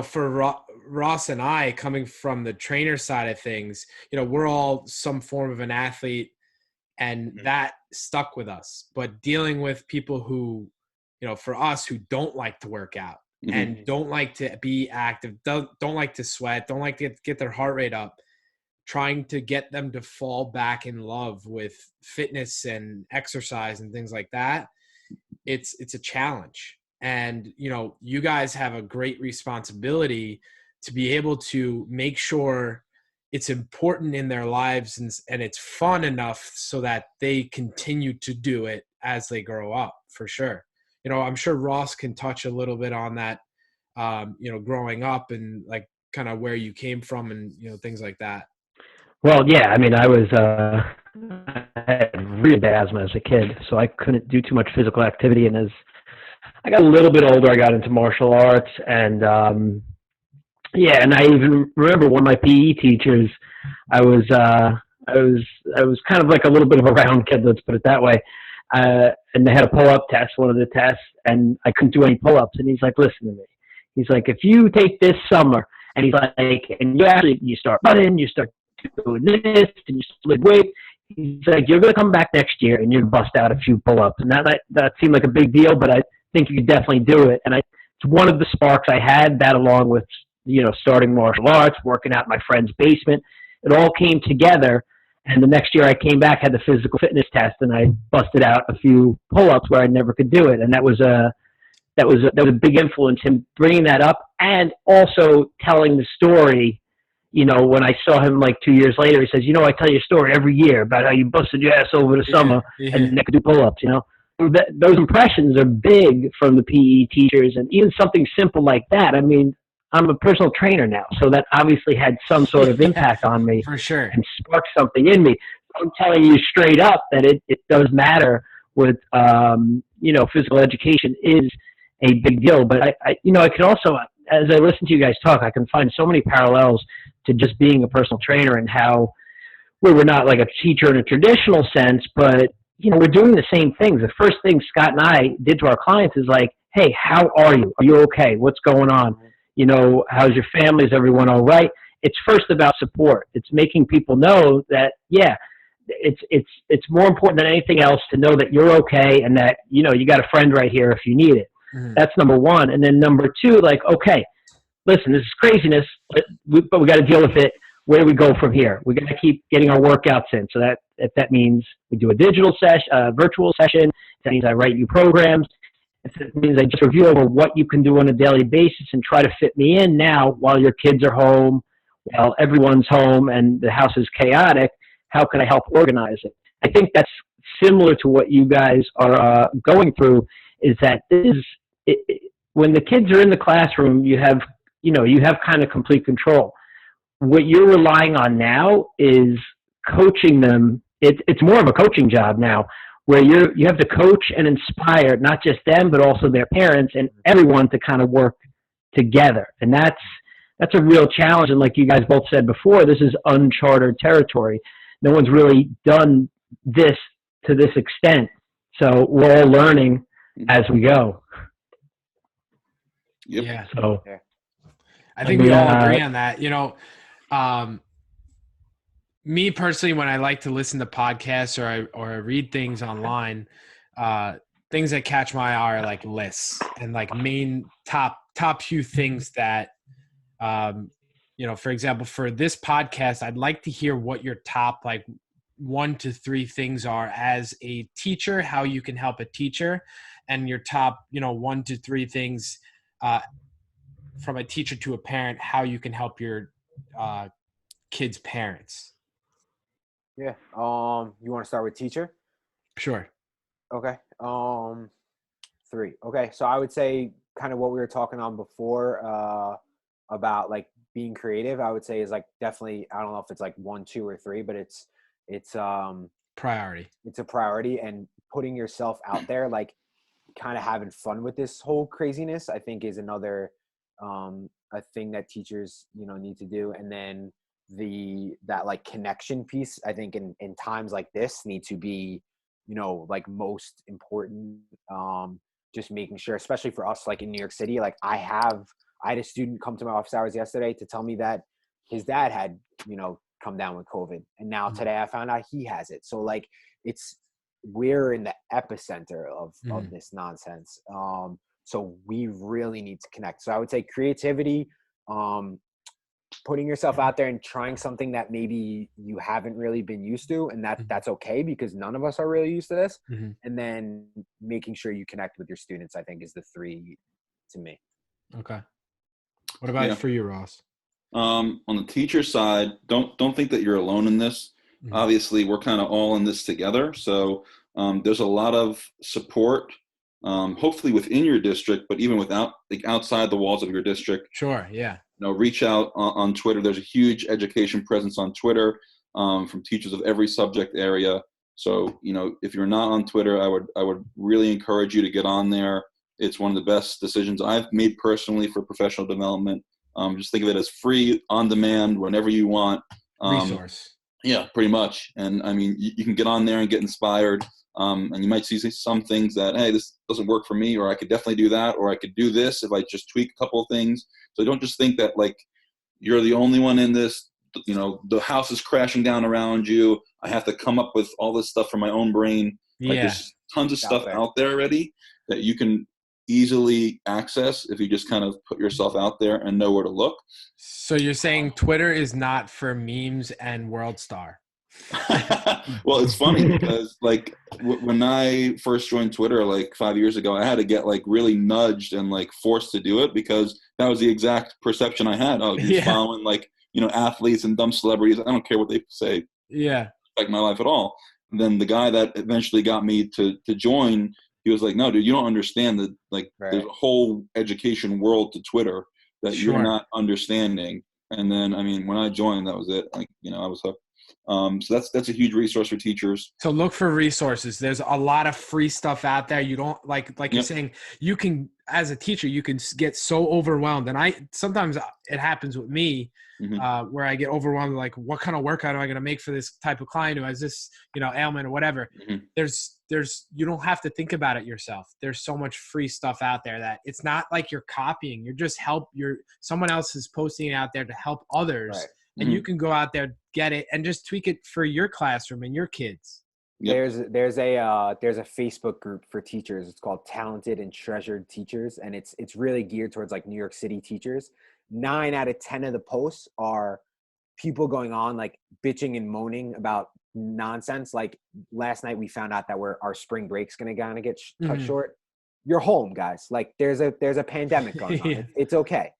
for Ross and I, coming from the trainer side of things, we're all some form of an athlete, and that stuck with us. But dealing with people who, for us, who don't like to work out and don't like to be active, don't like to sweat, don't like to get their heart rate up, trying to get them to fall back in love with fitness and exercise and things like that, it's a challenge. And, you guys have a great responsibility to be able to make sure it's important in their lives and it's fun enough so that they continue to do it as they grow up, for sure. I'm sure Ross can touch a little bit on that, growing up and like kind of where you came from and, things like that. Well, yeah, I mean, I had really bad asthma as a kid, so I couldn't do too much physical activity. And as I got a little bit older, I got into martial arts, and and I even remember one of my PE teachers. I was kind of like a little bit of a round kid, let's put it that way. And they had a pull-up test, one of the tests, and I couldn't do any pull-ups. And he's like, "Listen to me." He's like, "If you take this summer," and he's like, "and you start running, you start doing this, and you split weight." He's like, "You're going to come back next year and you're going to bust out a few pull-ups." And that seemed like a big deal, but I think you could definitely do it. And it's one of the sparks I had, that along with, starting martial arts, working out in my friend's basement. It all came together. And the next year I came back, had the physical fitness test, and I busted out a few pull-ups where I never could do it. And that was a big influence, him bringing that up and also telling the story. When I saw him like 2 years later, he says, "I tell you a story every year about how you busted your ass over the summer and you could do pull-ups." Those impressions are big from the PE teachers, and even something simple like that. I mean, I'm a personal trainer now, so that obviously had some sort of impact on me, for sure, and sparked something in me. I'm telling you straight up that it does matter with, physical education is a big deal. But I could also, as I listen to you guys talk, I can find so many parallels to just being a personal trainer, and how we're not like a teacher in a traditional sense, but, we're doing the same things. The first thing Scott and I did to our clients is like, "Hey, how are you? Are you okay? What's going on? How's your family? Is everyone all right?" It's first about support. It's making people know that, it's more important than anything else to know that you're okay, and that, you got a friend right here if you need it. That's number one. And then number two, like, okay, listen, this is craziness, but we got to deal with it. Where do we go from here? We got to keep getting our workouts in. So that, if that means we do a digital session, virtual session, if that means I write you programs, if it means I just review over what you can do on a daily basis and try to fit me in now while your kids are home, while everyone's home and the house is chaotic, how can I help organize it? I think that's similar to what you guys are going through, is that when the kids are in the classroom, you have kind of complete control. What you're relying on now is coaching them. It's more of a coaching job now, where you have to coach and inspire not just them, but also their parents and everyone to kind of work together. And that's a real challenge. And like you guys both said before, this is unchartered territory. No one's really done this to this extent. So we're all learning as we go. Yep. Yeah. So I think we all agree on that. Me personally, when I like to listen to podcasts or I read things online, things that catch my eye are like lists and like main top few things that for example, for this podcast, I'd like to hear what your top like 1 to 3 things are as a teacher, how you can help a teacher, and your top, 1 to 3 things from a teacher to a parent, how you can help your kids' parents. Yeah. You want to start with teacher? Sure. Okay. 3. Okay. So I would say kind of what we were talking on before about like being creative, I would say is like definitely, I don't know if it's like 1, 2, or 3, but it's Priority. it's a priority, and putting yourself out there, like kind of having fun with this whole craziness, I think is another a thing that teachers need to do. And then that like connection piece, I think in times like this need to be like most important. Just making sure, especially for us, like in New York City, like I had a student come to my office hours yesterday to tell me that his dad had come down with COVID, and now today I found out he has it. So like we're in the epicenter of this nonsense. So we really need to connect. So I would say creativity, putting yourself out there and trying something that maybe you haven't really been used to, and that's okay, because none of us are really used to this. And then making sure you connect with your students, I think, is the 3 to me. Okay. What about for you, Ross? On the teacher side, don't think that you're alone in this. Obviously, we're kind of all in this together. So there's a lot of support, hopefully within your district, but even outside the walls of your district. Sure. Yeah. Reach out on Twitter. There's a huge education presence on Twitter from teachers of every subject area. So if you're not on Twitter, I would really encourage you to get on there. It's one of the best decisions I've made personally for professional development. Just think of it as free, on demand, whenever you want. Resource. Yeah, pretty much. And I mean, you can get on there and get inspired. And you might see some things that, hey, this doesn't work for me, or I could definitely do that, or I could do this if I just tweak a couple of things. So don't just think that like you're the only one in this. The house is crashing down around you. I have to come up with all this stuff from my own brain. Like there's tons of stuff out there already that you can easily access if you just kind of put yourself out there and know where to look. So you're saying Twitter is not for memes and World Star? Well, it's funny because like when I first joined Twitter like 5 years ago, I had to get like really nudged and like forced to do it, because that was the exact perception I had. Oh, he's following like athletes and dumb celebrities. I don't care what they say. Yeah, affect my life at all. And then the guy that eventually got me to join, he was like, no, dude, you don't understand that like there's a whole education world to Twitter that you're not understanding. And then, I mean, when I joined, that was it. Like, I was hooked. So that's a huge resource for teachers. So look for resources. There's a lot of free stuff out there. You don't like you're saying, you can, as a teacher, you can get so overwhelmed. And sometimes it happens with me where I get overwhelmed. Like, what kind of workout am I going to make for this type of client who has this, ailment or whatever? You don't have to think about it yourself. There's so much free stuff out there that it's not like you're copying. You're just someone else is posting it out there to help others. Right. And you can go out there, get it, and just tweak it for your classroom and your kids. There's a Facebook group for teachers. It's called Talented and Treasured Teachers, and it's really geared towards like New York City teachers. 9 out of 10 of the posts are people going on like bitching and moaning about nonsense. Like last night we found out that our spring break's going to kind of get cut short. You're home, guys. Like there's a pandemic going on. It's okay.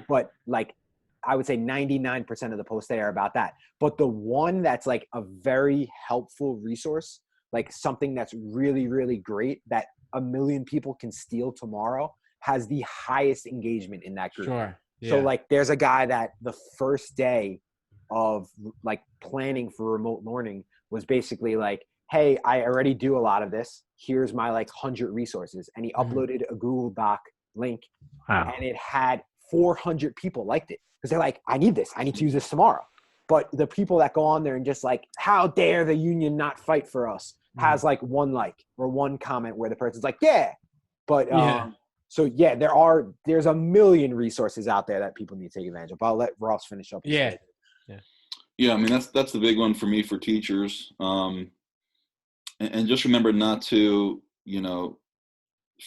But like, I would say 99% of the posts there are about that. But the one that's like a very helpful resource, like something that's really, really great that 1 million people can steal tomorrow, has the highest engagement in that group. Sure. Yeah. So like there's a guy that the first day of like planning for remote learning was basically like, hey, I already do a lot of this. Here's my like 100 resources. And he uploaded a Google Doc link. Wow. And it had 400 people liked it. Because they're like, I need this. I need to use this tomorrow. But the people that go on there and just like, how dare the union not fight for us, has like one like or one comment where the person's like, yeah. But so yeah, there's 1 million resources out there that people need to take advantage of. But I'll let Ross finish up. Yeah. I mean, that's the big one for me for teachers. And just remember not to,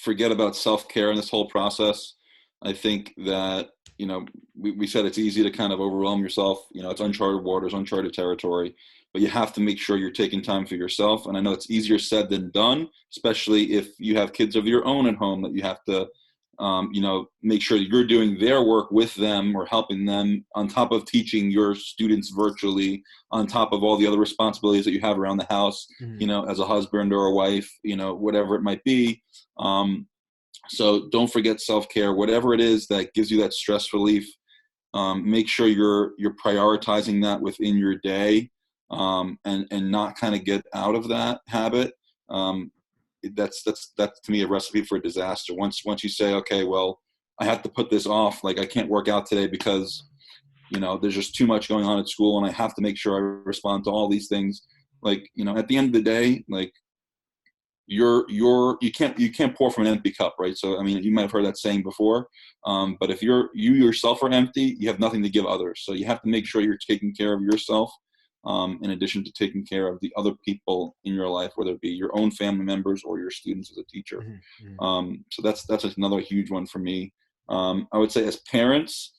forget about self-care in this whole process. I think that we said it's easy to kind of overwhelm yourself. It's uncharted waters, uncharted territory, but you have to make sure you're taking time for yourself. And I know it's easier said than done, especially if you have kids of your own at home that you have to, make sure that you're doing their work with them or helping them on top of teaching your students virtually, on top of all the other responsibilities that you have around the house, as a husband or a wife, whatever it might be. So don't forget self-care, whatever it is that gives you that stress relief. Make sure you're prioritizing that within your day, and not kind of get out of that habit. That's to me a recipe for a disaster. Once you say, okay, well, I have to put this off. Like, I can't work out today because there's just too much going on at school, and I have to make sure I respond to all these things. Like, at the end of the day, like, you can't pour from an empty cup, right? So I mean, you might have heard that saying before, but if you yourself are empty, you have nothing to give others. So you have to make sure you're taking care of yourself, in addition to taking care of the other people in your life, whether it be your own family members or your students as a teacher. So that's another huge one for me. I would say as parents,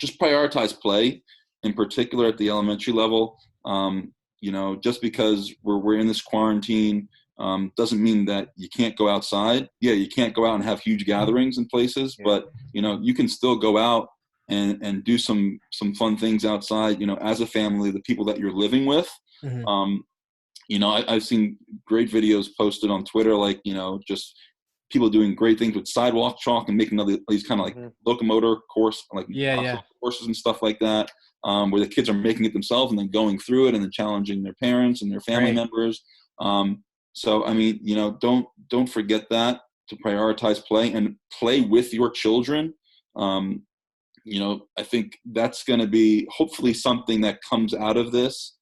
just prioritize play, in particular at the elementary level. Just because we're in this quarantine, doesn't mean that you can't go outside. Yeah, you can't go out and have huge gatherings in places, but you can still go out and do some fun things outside, as a family, the people that you're living with. I've seen great videos posted on Twitter, like, just people doing great things with sidewalk chalk and making these kind of like locomotor course, like courses and stuff like that. Where the kids are making it themselves and then going through it and then challenging their parents and their family members. So, I mean, don't forget that, to prioritize play and play with your children. I think that's going to be hopefully something that comes out of this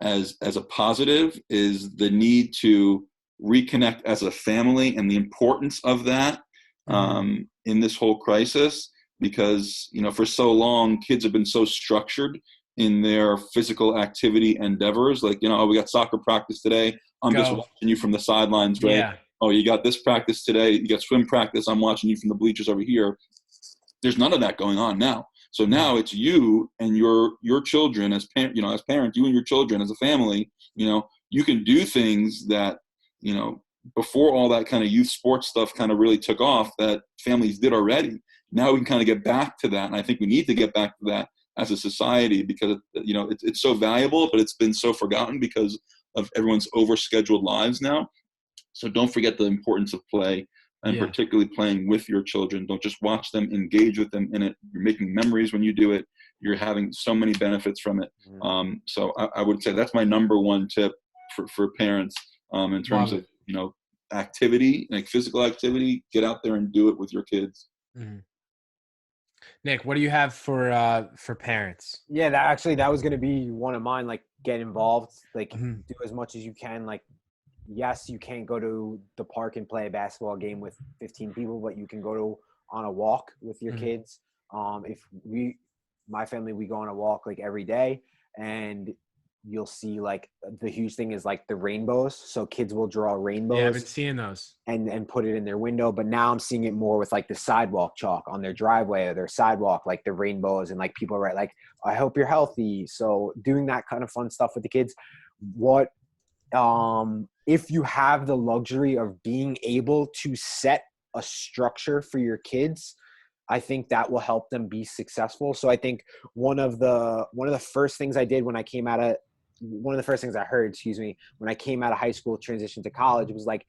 as a positive, is the need to reconnect as a family and the importance of that in this whole crisis. Because, for so long, kids have been so structured in their physical activity endeavors. Like, oh, we got soccer practice today. I'm just watching you from the sidelines, right? Yeah. Oh, you got this practice today. You got swim practice. I'm watching you from the bleachers over here. There's none of that going on now. So now it's you and your children as parents, you and your children as a family, you can do things that, before all that kind of youth sports stuff kind of really took off, that families did already. Now we can kind of get back to that. And I think we need to get back to that as a society, because, it's so valuable, but it's been so forgotten because of everyone's overscheduled lives now. So don't forget the importance of play, and particularly playing with your children. Don't just watch them, engage with them in it. You're making memories when you do it. You're having so many benefits from it. So I would say that's my number one tip for parents, in terms of, activity, like physical activity. Get out there and do it with your kids. Nick, what do you have for parents? Yeah, that was going to be one of mine. Like, get involved, like do as much as you can. Like, yes, you can't go to the park and play a basketball game with 15 people, but you can go on a walk with your kids. My family, we go on a walk like every day, and you'll see, like, the huge thing is like the rainbows. So kids will draw rainbows. Yeah, I've been seeing those. And put it in their window. But now I'm seeing it more with like the sidewalk chalk on their driveway or their sidewalk, like the rainbows, and like people write like, I hope you're healthy. So doing that kind of fun stuff with the kids. If you have the luxury of being able to set a structure for your kids, I think that will help them be successful. So I think one of the first things I did when I came out of one of the first things I heard, when I came out of high school, transitioned to college, it was like,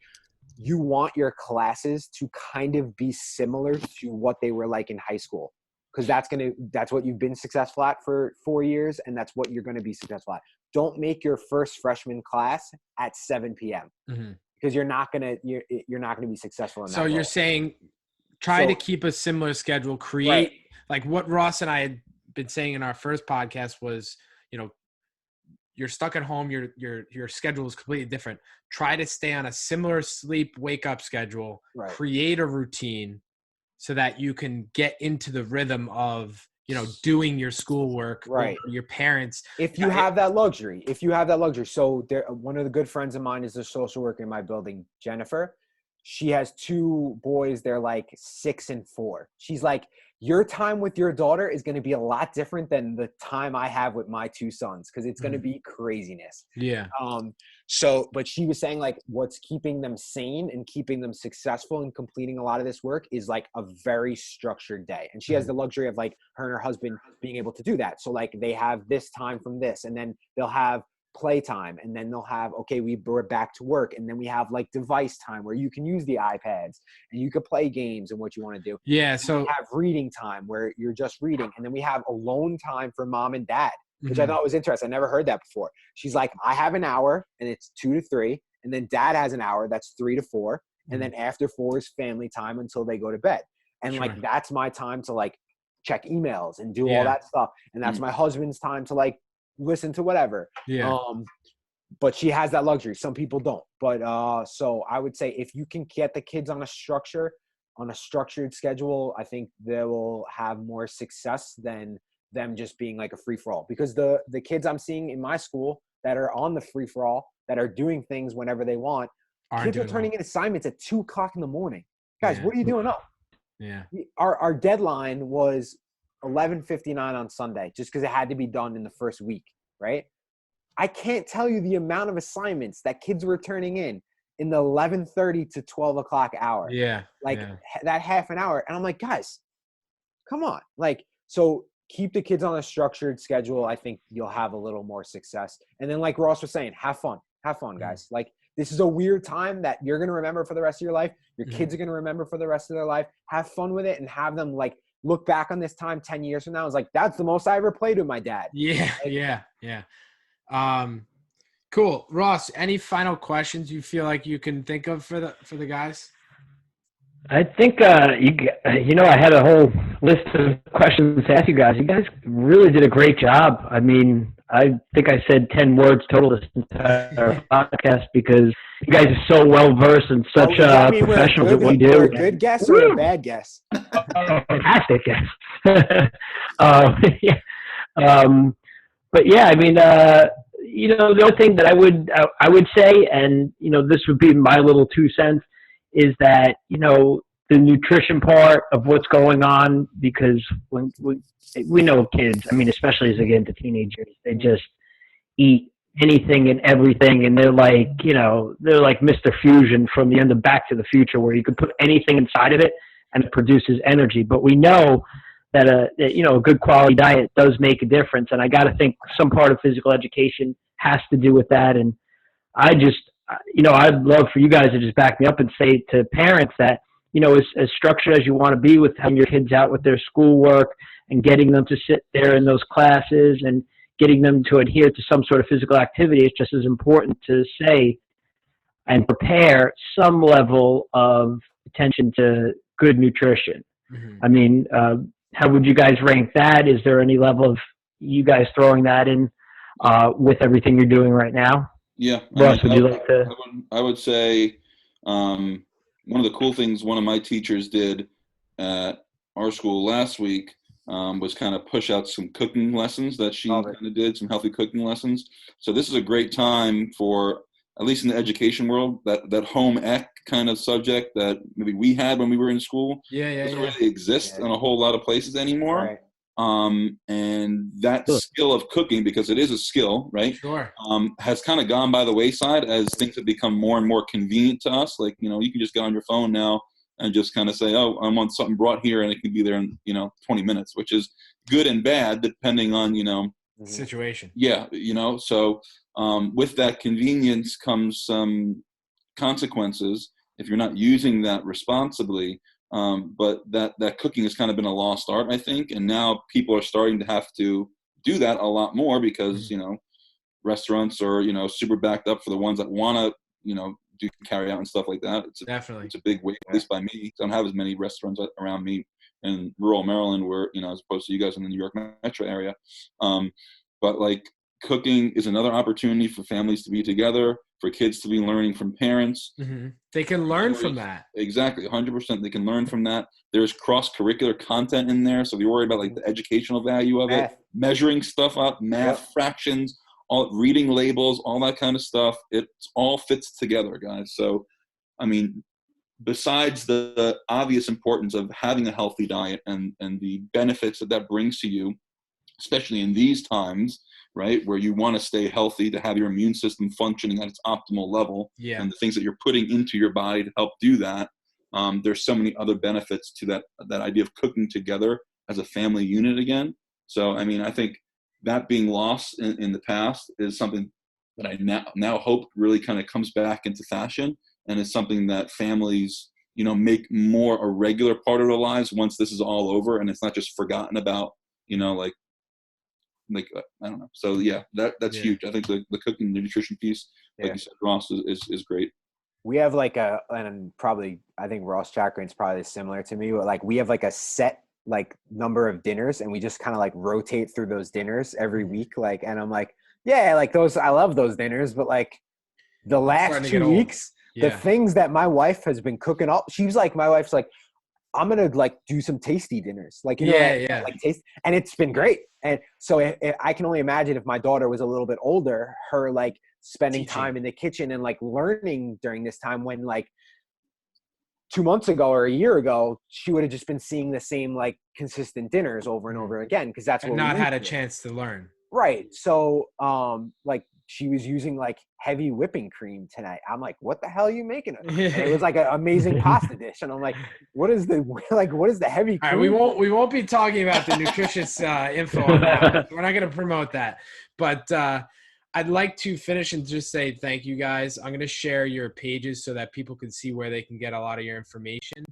you want your classes to kind of be similar to what they were like in high school. Because that's what you've been successful at for 4 years, and that's what you're going to be successful at. Don't make your first freshman class at 7 p.m. Because you're not going to be successful in that. So you're saying try to keep a similar schedule, create like what Ross and I had been saying in our first podcast was, you're stuck at home, your schedule is completely different. Try to stay on a similar sleep, wake up schedule, create a routine so that you can get into the rhythm of, doing your schoolwork, your parents. If you have that luxury. So one of the good friends of mine is a social worker in my building, Jennifer. She has 2 boys. They're like 6 and 4. She's like, your time with your daughter is going to be a lot different than the time I have with my two sons, because it's going to be craziness. Yeah. But she was saying like what's keeping them sane and keeping them successful and completing a lot of this work is like a very structured day. And she has the luxury of like her and her husband being able to do that. So like they have this time from this, and then they'll have playtime, and then they'll have, okay, we're back to work, and then we have like device time where you can use the iPads and you could play games and what you want to do. Yeah. So we have reading time where you're just reading, and then we have alone time for mom and dad, which I thought was interesting. I never heard that before. She's like, I have an hour and it's 2 to 3, and then dad has an hour that's 3 to 4, and then after 4 is family time until they go to bed. And like that's my time to like check emails and do all that stuff, and that's my husband's time to like listen to whatever. But she has that luxury. Some people don't. But so I would say if you can get the kids on a structured schedule, I think they will have more success than them just being like a free-for-all. Because the kids I'm seeing in my school that are on the free-for-all, that are doing things whenever they want, kids are turning in assignments at 2:00 in the morning. Guys, what are you doing up? Yeah. Our deadline was 11:59 on Sunday, just because it had to be done in the first week, right? I can't tell you the amount of assignments that kids were turning in the 11:30 to 12 o'clock hour. Yeah. That half an hour. And I'm like, guys, come on. Like, so keep the kids on a structured schedule. I think you'll have a little more success. And then like Ross was saying, have fun, guys. Like, this is a weird time that you're going to remember for the rest of your life. Your kids are going to remember for the rest of their life. Have fun with it, and have them like look back on this time 10 years from now. It's like, that's the most I ever played with my dad. Yeah. Cool. Ross, any final questions you feel like you can think of for the guys? I think, I had a whole list of questions to ask you guys. You guys really did a great job. I mean, I think I said 10 words total this entire podcast, because you guys are so well-versed and such professionals at what you do. We're a good guess or a bad guess? Fantastic guess. But yeah, I mean, the other thing that I would say, and, this would be my little 2 cents, is that, the nutrition part of what's going on, because when we know kids, I mean, especially as they get into teenagers, they just eat anything and everything, and they're like, they're like Mr. Fusion from the end of Back to the Future, where you could put anything inside of it and it produces energy. But we know that a good quality diet does make a difference, and I got to think some part of physical education has to do with that. And I'd love for you guys to just back me up and say to parents that, as structured as you want to be with having your kids out with their schoolwork and getting them to sit there in those classes and getting them to adhere to some sort of physical activity, it's just as important to say and prepare some level of attention to good nutrition. I mean, how would you guys rank that? Is there any level of you guys throwing that in with everything you're doing right now? Yeah. Ross, would you like to? I would say one of the cool things one of my teachers did at our school last week was kind of push out some cooking lessons that she kind of did, some healthy cooking lessons. So this is a great time for, at least in the education world, that home ec kind of subject that maybe we had when we were in school. Doesn't really exist in a whole lot of places anymore. Right. And that skill of cooking, because it is a skill, right? Sure. Has kind of gone by the wayside as things have become more and more convenient to us. Like, you can just get on your phone now and just kind of say, oh, I want something brought here, and it can be there in, 20 minutes, which is good and bad depending on, situation. Yeah. So with that convenience comes some consequences if you're not using that responsibly. But that cooking has kind of been a lost art, I think. And now people are starting to have to do that a lot more because, restaurants are, super backed up for the ones that want to, do carry out and stuff like that. Definitely. It's a big wait, at least by me. I don't have as many restaurants around me in rural Maryland where, as opposed to you guys in the New York metro area. But like cooking is another opportunity for families to be together, for kids to be learning from parents. They can learn from that. Exactly, 100%. They can learn from that. There's cross-curricular content in there, so if you're worried about like the educational value of it, measuring stuff up, math, fractions, all reading labels, all that kind of stuff, it all fits together, guys. So, I mean, besides the obvious importance of having a healthy diet and the benefits that brings to you, especially in these times, right, where you want to stay healthy, to have your immune system functioning at its optimal level, and the things that you're putting into your body to help do that, there's so many other benefits to that idea of cooking together as a family unit again. So, I mean, I think that being lost in the past is something that I now hope really kind of comes back into fashion, and is something that families, you know, make more a regular part of their lives once this is all over, and it's not just forgotten about, you know, like I don't know. So yeah, that's huge. I think the cooking, the nutrition piece, like you said, Ross, is great. We have like and probably, I think Ross Chakrian's probably similar to me, but like we have like a set like number of dinners, and we just kind of like rotate through those dinners every week. Like, and I'm like, yeah, like those, I love those dinners, but like the last 2 weeks, the things that my wife has been cooking up, my wife's like, I'm going to like do some tasty dinners. Like, you know, like taste, and it's been great. And so I can only imagine if my daughter was a little bit older, her like spending time in the kitchen and like learning during this time, when like 2 months ago or a year ago, she would have just been seeing the same like consistent dinners over and over again. Because that's what not had a chance to learn. Right. So, like she was using like heavy whipping cream tonight. I'm like, what the hell are you making? And it was like an amazing pasta dish. And I'm like, what is the heavy cream? All right, we won't be talking about the nutritious info on that. We're not going to promote that. But I'd like to finish and just say thank you guys. I'm going to share your pages so that people can see where they can get a lot of your information.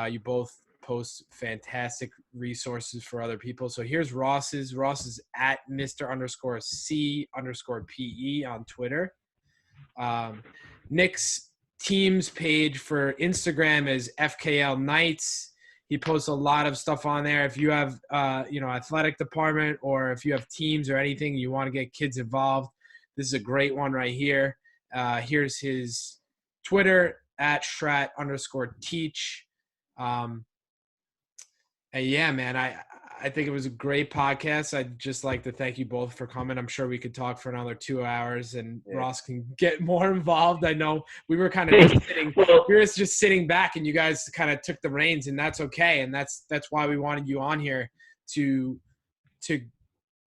You both post fantastic resources for other people. So here's Ross's. Ross is at Mr_C_PE on Twitter. Nick's team's page for Instagram is FKL Knights. He posts a lot of stuff on there. If you have, athletic department, or if you have teams or anything, you want to get kids involved, this is a great one right here. Here's his Twitter at Schrat_teach. And yeah, man, I think it was a great podcast. I'd just like to thank you both for coming. I'm sure we could talk for another 2 hours, and Ross can get more involved. I know we were kind of just sitting back, and you guys kind of took the reins, and that's okay. And that's why we wanted you on here to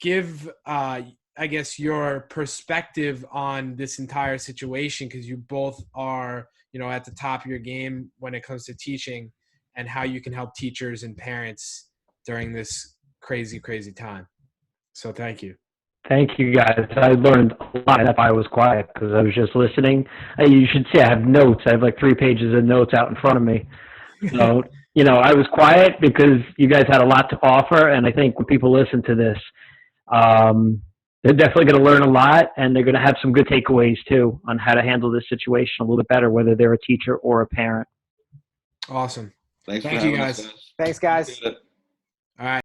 give, I guess, your perspective on this entire situation, because you both are, you know, at the top of your game when it comes to teaching, and how you can help teachers and parents during this crazy, crazy time. So thank you. Thank you, guys. I learned a lot if I was quiet, because I was just listening. You should see I have notes. I have like 3 pages of notes out in front of me. So, you know, I was quiet because you guys had a lot to offer, and I think when people listen to this, they're definitely going to learn a lot, and they're going to have some good takeaways, too, on how to handle this situation a little bit better, whether they're a teacher or a parent. Awesome. Thank you, guys. Thanks, guys. All right.